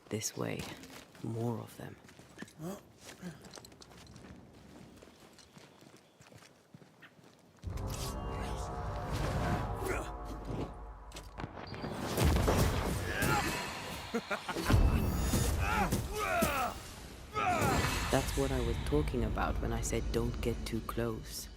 This way. More of them. Oh. That's what I was talking about when I said don't get too close.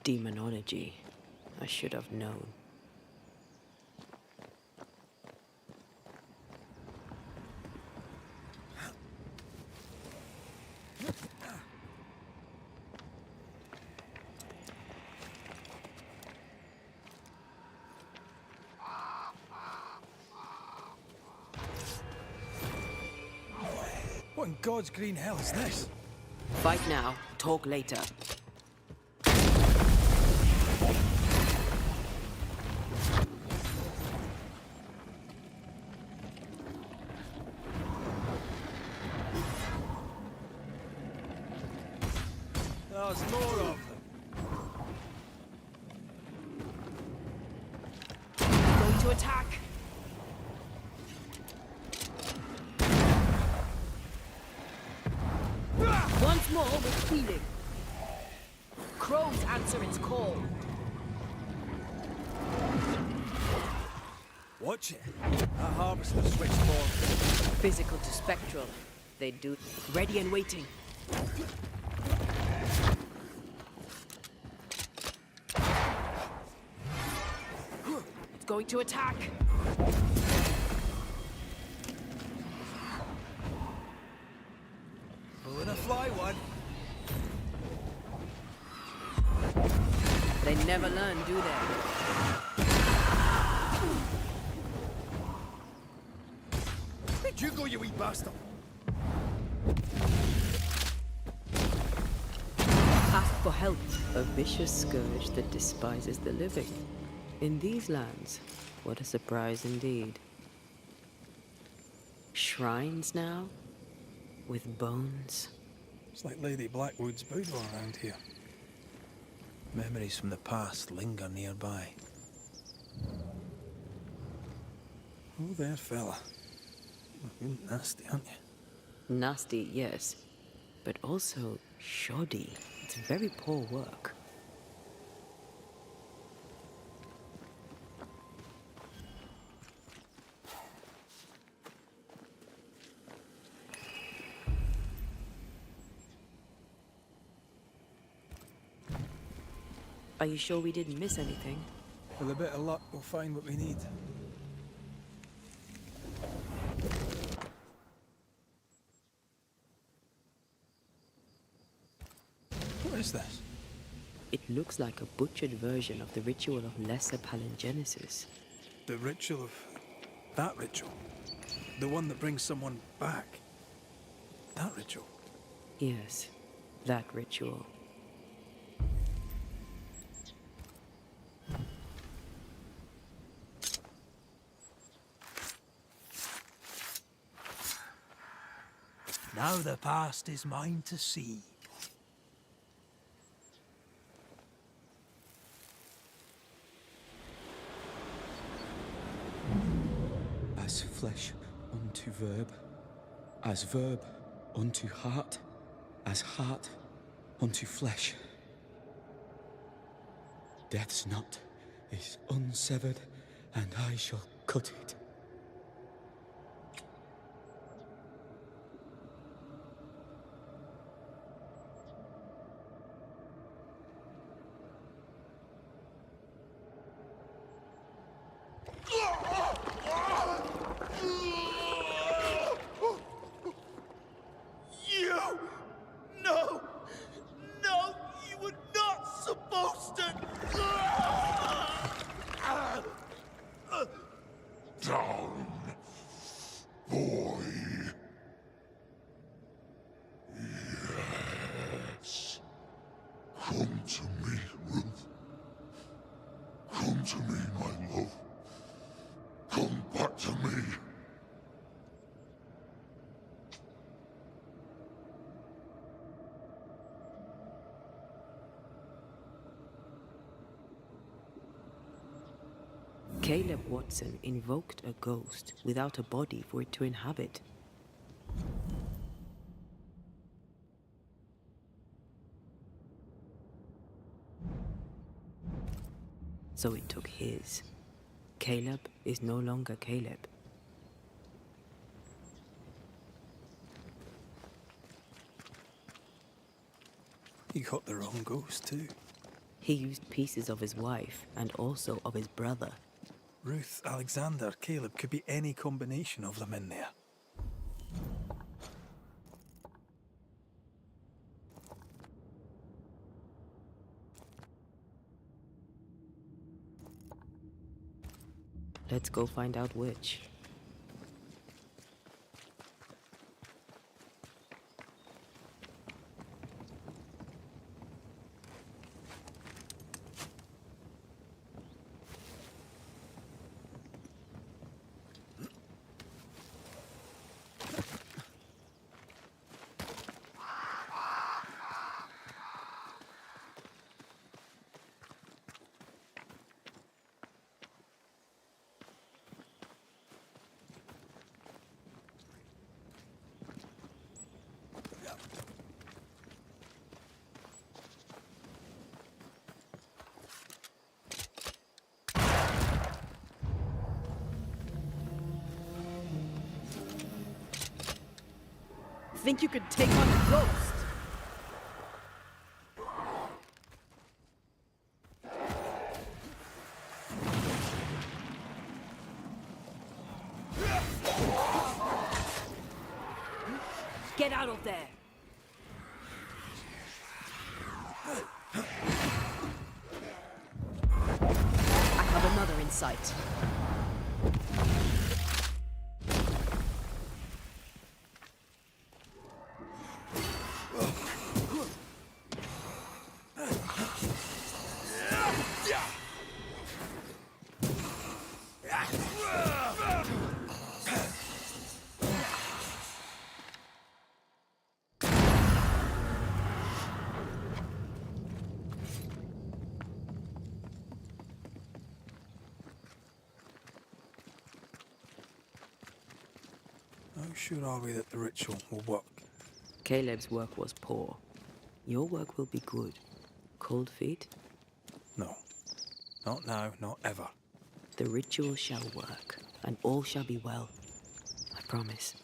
Demonology. I should have known. What in God's green hell is this? Fight now, talk later. There's more of them. Going to attack! Once more with healing. Crows answer its call. Watch it. That harvester switchboard. Physical to spectral. They do. Ready and waiting. It's going to attack. Pulling a fly one. They never learn, do they? Where'd you go, you wee bastard? Ask for help. A vicious scourge that despises the living. In these lands, what a surprise indeed. Shrines now? With bones? It's like Lady Blackwood's boudoir around here. Memories from the past linger nearby. Oh there, fella. You're nasty, aren't you? Nasty, yes. But also shoddy. It's very poor work. Are you sure we didn't miss anything? With a bit of luck, we'll find what we need. What is this? It looks like a butchered version of the ritual of Lesser Palingenesis. The ritual of... that ritual? The one that brings someone back? That ritual? Yes, that ritual. the past is mine to see. As flesh unto verb, as verb unto heart, as heart unto flesh. Death's knot is unsevered, and I shall cut it. You! No! No! You were not supposed to! Down, boy. Yes. Come to me, Ruth. Come to me, my love. Come back to me. Caleb Watson invoked a ghost without a body for it to inhabit. So it took his. Caleb is no longer Caleb. He got the wrong ghost too. He used pieces of his wife and also of his brother. Ruth, Alexander, Caleb, could be any combination of them in there. Let's go find out which. Think you could take on a ghost? Get out of there! I have another in sight. How sure are we that the ritual will work? Caleb's work was poor. Your work will be good. Cold feet? No. Not now, not ever. The ritual shall work, and all shall be well. I promise.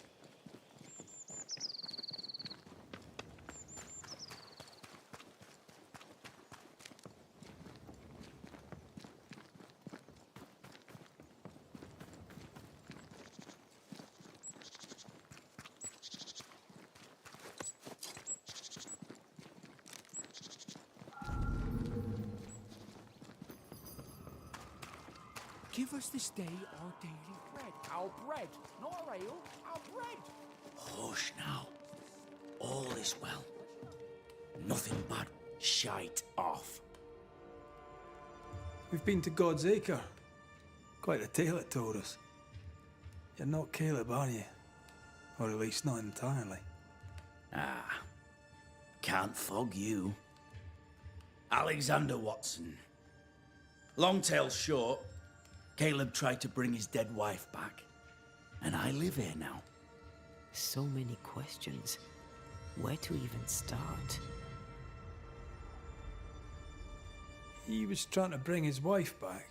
Give us this day our daily bread. Our bread, not our ale, our bread. Hush now. All is well. Nothing bad. Shite off. We've been to God's Acre. Quite a tale it told us. You're not Caleb, are you? Or at least not entirely. Ah, can't fog you. Alexander Watson. Long tale short, Caleb tried to bring his dead wife back, and I live here now. So many questions. Where to even start? He was trying to bring his wife back.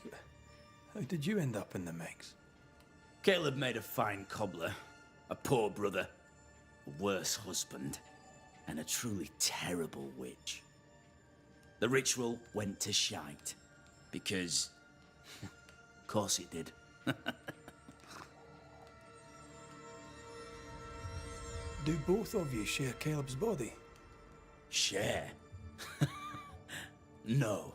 How did you end up in the mix? Caleb made a fine cobbler, a poor brother, a worse husband, and a truly terrible witch. The ritual went to shite, because... of course it did. Do both of you share Caleb's body? Share? No.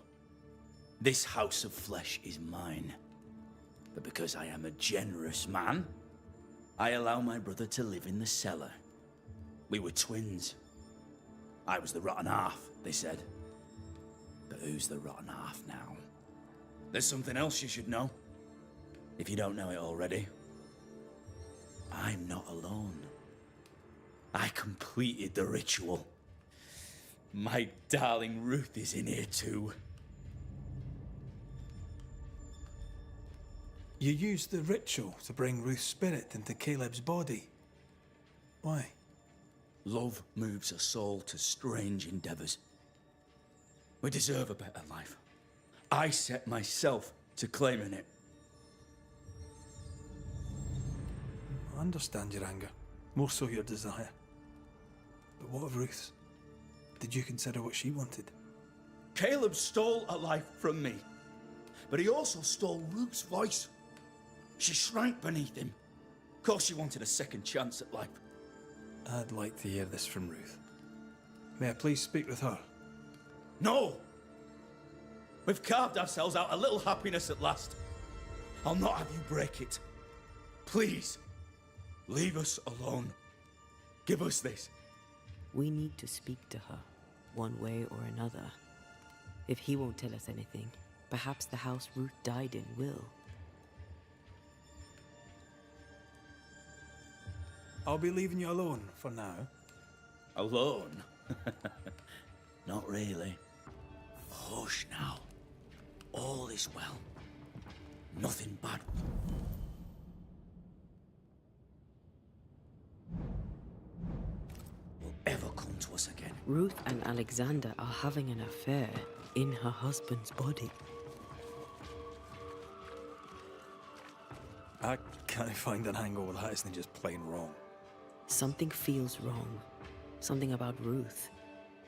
This house of flesh is mine. But because I am a generous man, I allow my brother to live in the cellar. We were twins. I was the rotten half, they said. But who's the rotten half now? There's something else you should know. If you don't know it already. I'm not alone. I completed the ritual. My darling Ruth is in here too. You used the ritual to bring Ruth's spirit into Caleb's body. Why? Love moves a soul to strange endeavors. We deserve a better life. I set myself to claiming it. I understand your anger, more so your desire. But what of Ruth's? Did you consider what she wanted? Caleb stole a life from me, but he also stole Ruth's voice. She shrank beneath him. Of course she wanted a second chance at life. I'd like to hear this from Ruth. May I please speak with her? No! We've carved ourselves out a little happiness at last. I'll not have you break it. Please, leave us alone. Give us this. We need to speak to her, one way or another. If he won't tell us anything, perhaps the house Ruth died in will. I'll be leaving you alone for now. Alone? Not really. Hush now. All is well. Nothing bad will ever come to us again. Ruth and Alexander are having an affair in her husband's body. I can't find an angle with that isn't just plain wrong. Something feels wrong. Something about Ruth.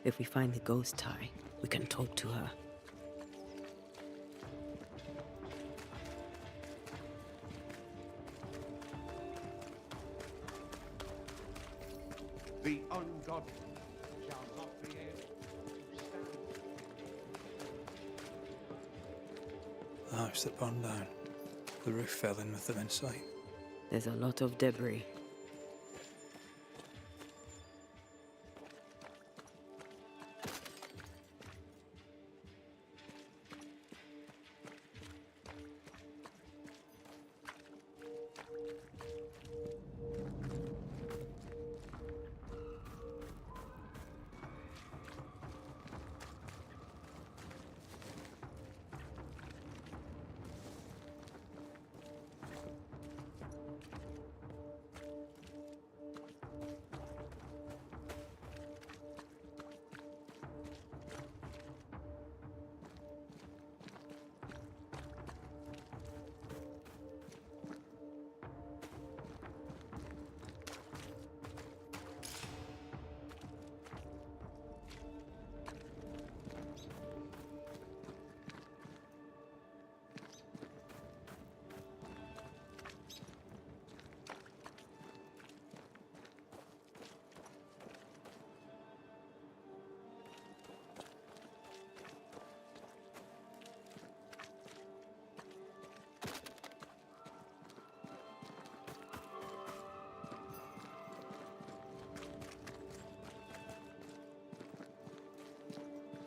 If we find the ghost tie, we can talk to her. The ungodly shall not be able to stand. The house that burned down. The roof fell in with them inside. There's a lot of debris.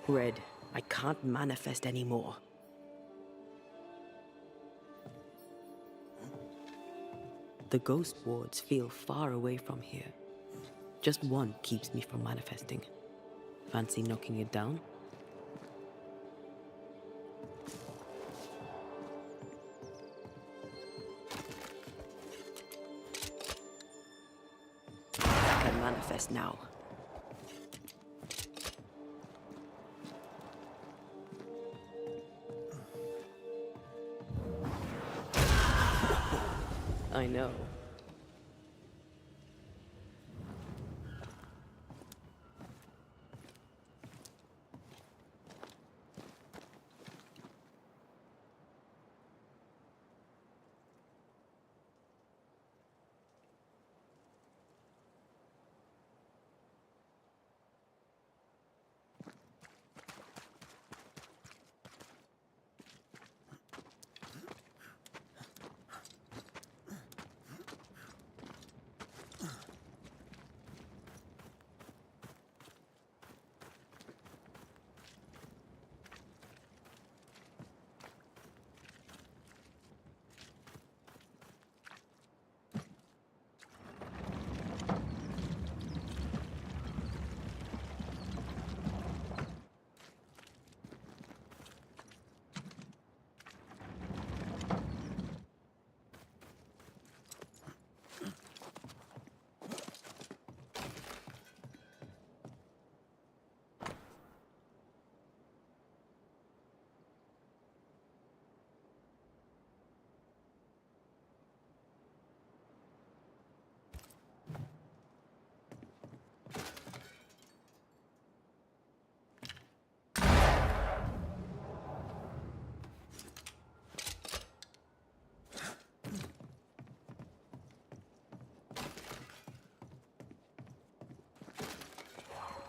Red, I can't manifest anymore. The ghost wards feel far away from here. Just one keeps me from manifesting. Fancy knocking it down? I can manifest now. I know.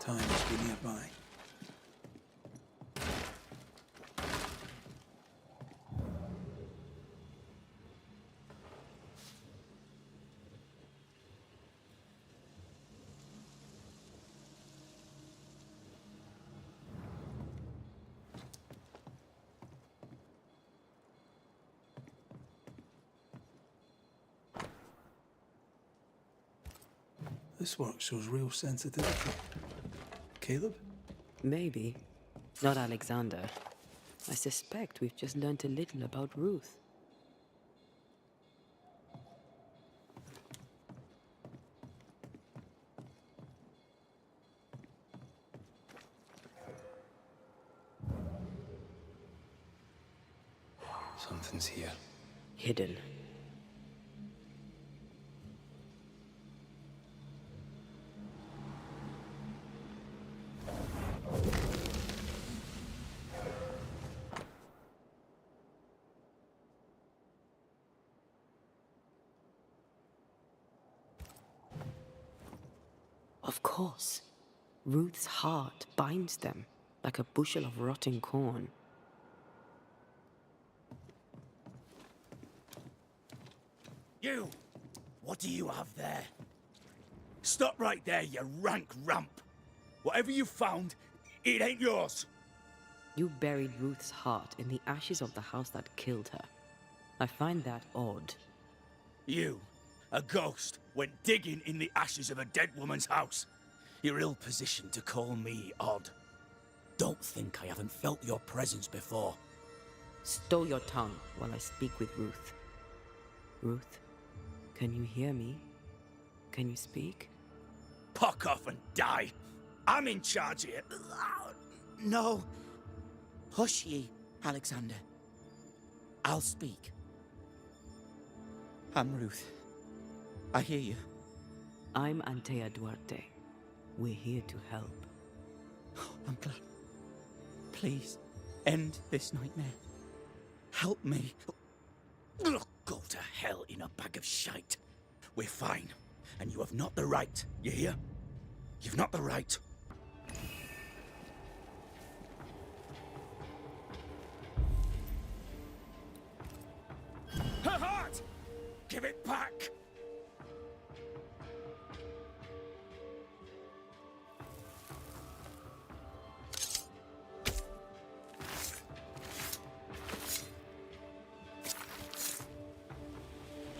Time must be nearby. This work shows real sensitivity. Caleb? Maybe. Not Alexander. I suspect we've just learned a little about Ruth. Something's here. Hidden. Of course. Ruth's heart binds them like a bushel of rotting corn. You! What do you have there? Stop right there, you rank rump! Whatever you found, it ain't yours! You buried Ruth's heart in the ashes of the house that killed her. I find that odd. You, a ghost, went digging in the ashes of a dead woman's house. You're ill-positioned to call me odd. Don't think I haven't felt your presence before. Stow your tongue while I speak with Ruth. Ruth, can you hear me? Can you speak? Puck off and die! I'm in charge here. No. Hush ye, Alexander. I'll speak. I'm Ruth. I hear you. I'm Antea Duarte. We're here to help. Oh, I'm glad. Please, end this nightmare. Help me. Ugh, go to hell in a bag of shite. We're fine, and you have not the right, you hear? You've not the right. Her heart! Give it back!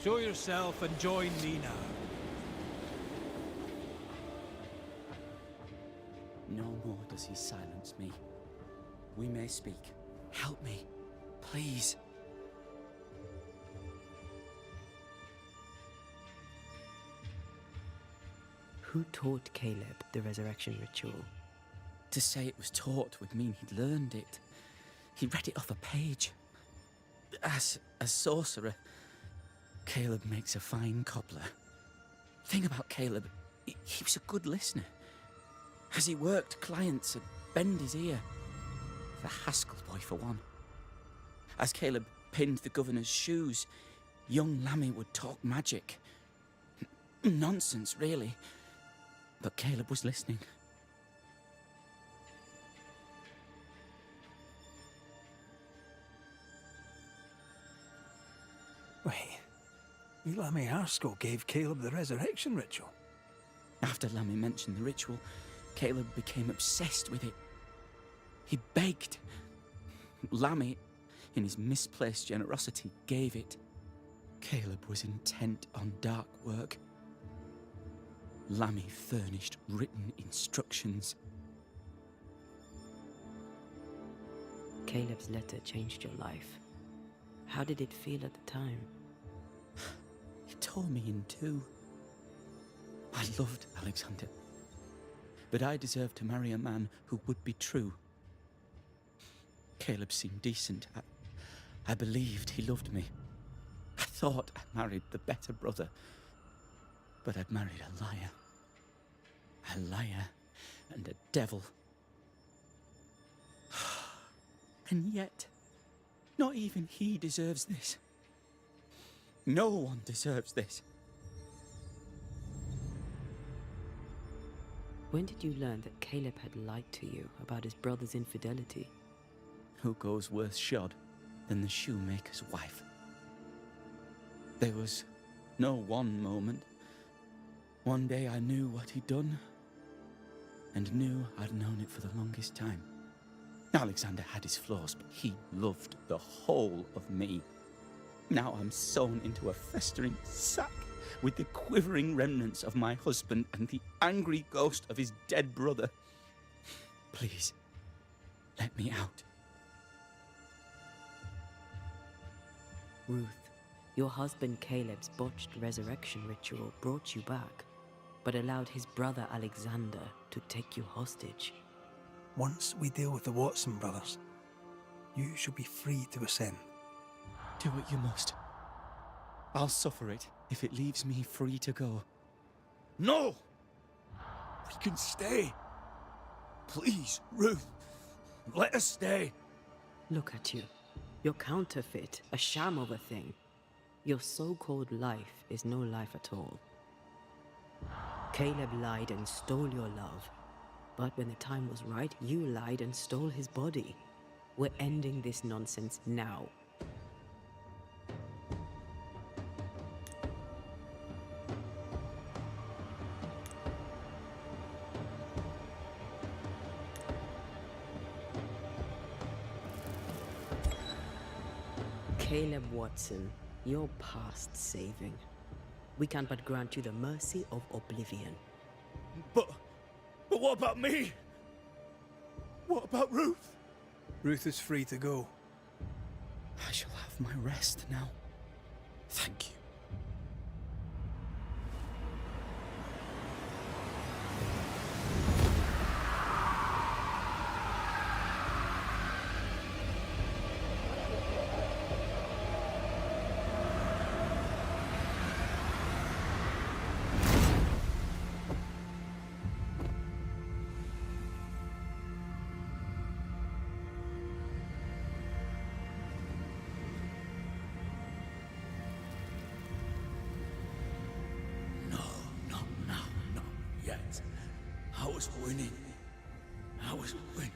Show yourself and join me now. because he silenced me. We may speak. Help me, please. Who taught Caleb the resurrection ritual? To say it was taught would mean he'd learned it. He read it off a page. As a sorcerer, Caleb makes a fine cobbler. The thing about Caleb, he was a good listener. As he worked, clients would bend his ear. The Haskell boy, for one. As Caleb pinned the governor's shoes, young Lammy would talk magic. Nonsense, really. But Caleb was listening. Wait, Lammy Haskell gave Caleb the resurrection ritual? After Lammy mentioned the ritual, Caleb became obsessed with it. He begged. Lammy, in his misplaced generosity, gave it. Caleb was intent on dark work. Lammy furnished written instructions. Caleb's letter changed your life. How did it feel at the time? It tore me in two. I loved Alexander, but I deserved to marry a man who would be true. Caleb seemed decent. I believed he loved me. I thought I married the better brother, but I'd married a liar. A liar and a devil. And yet, not even he deserves this. No one deserves this. When did you learn that Caleb had lied to you about his brother's infidelity? Who goes worse shod than the shoemaker's wife? There was no one moment. One day I knew what he'd done, and knew I'd known it for the longest time. Alexander had his flaws, but he loved the whole of me. Now I'm sewn into a festering sack with the quivering remnants of my husband and the angry ghost of his dead brother. Please, let me out. Ruth, your husband Caleb's botched resurrection ritual brought you back, but allowed his brother Alexander to take you hostage. Once we deal with the Watson brothers, you shall be free to ascend. Do what you must. I'll suffer it if it leaves me free to go. No! We can stay. Please, Ruth, let us stay. Look at you. You're counterfeit, a sham of a thing. Your so-called life is no life at all. Caleb lied and stole your love. But when the time was right, you lied and stole his body. We're ending this nonsense now. Caleb Watson, you're past saving. We can but grant you the mercy of oblivion. But what about me? What about Ruth? Ruth is free to go. I shall have my rest now. Thank you. I was winning. I was winning.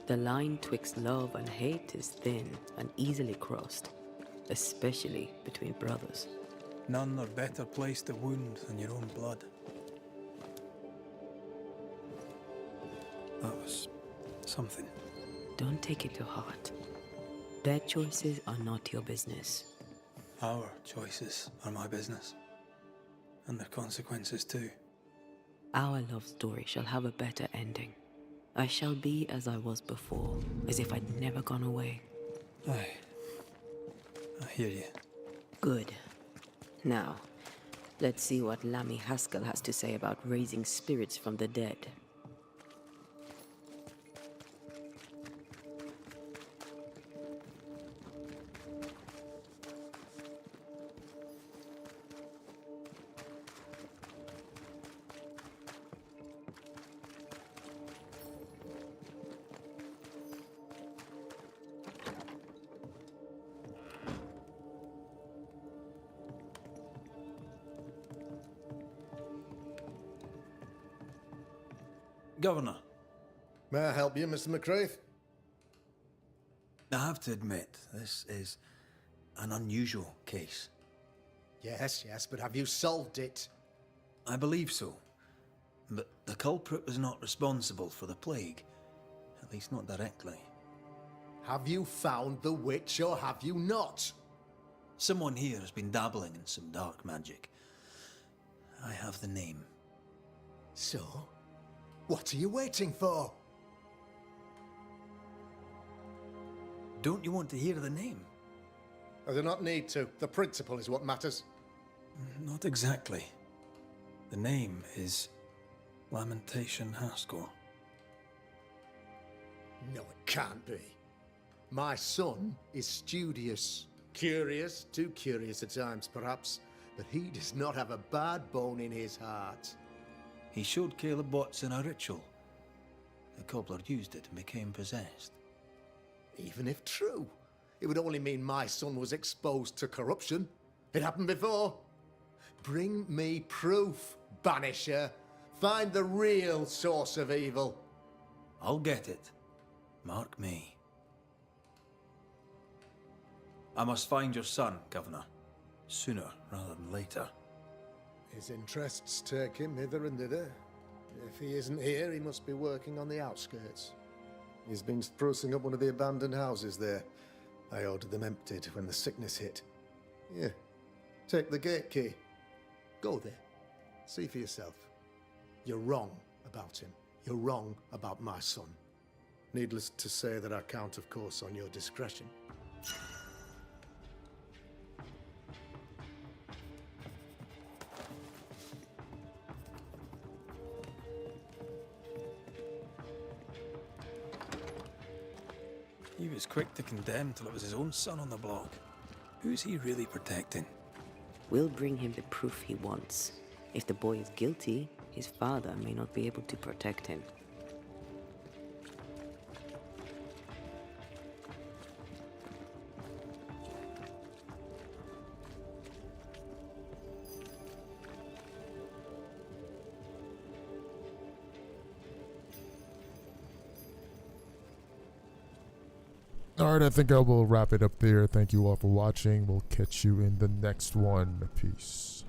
The line twixt love and hate is thin and easily crossed, especially between brothers. None are better placed to wound than your own blood. That was something. Don't take it to heart. Their choices are not your business. Our choices are my business. And their consequences too. Our love story shall have a better ending. I shall be as I was before, as if I'd never gone away. Aye. I hear you. Good. Now, let's see what Lammy Haskell has to say about raising spirits from the dead. Governor. May I help you, Mr. McCraith? I have to admit, this is an unusual case. Yes, but have you solved it? I believe so. But the culprit was not responsible for the plague. At least not directly. Have you found the witch or have you not? Someone here has been dabbling in some dark magic. I have the name. So? What are you waiting for? Don't you want to hear the name? I do not need to. The principle is what matters. Not exactly. The name is Lamentation Haskell. No, it can't be. My son is studious. Curious, too curious at times perhaps, but he does not have a bad bone in his heart. He showed Caleb Watson a ritual. The cobbler used it and became possessed. Even if true, it would only mean my son was exposed to corruption. It happened before. Bring me proof, Banisher. Find the real source of evil. I'll get it. Mark me. I must find your son, Governor. Sooner rather than later. His interests take him hither and thither. If he isn't here, he must be working on the outskirts. He's been sprucing up one of the abandoned houses there. I ordered them emptied when the sickness hit. Yeah, take the gate key. Go there. See for yourself. You're wrong about him. You're wrong about my son. Needless to say that I count, of course, on your discretion. He was quick to condemn till it was his own son on the block. Who's he really protecting? We'll bring him the proof he wants. If the boy is guilty, his father may not be able to protect him. Alright, I think I will wrap it up there. Thank you all for watching. We'll catch you in the next one. Peace.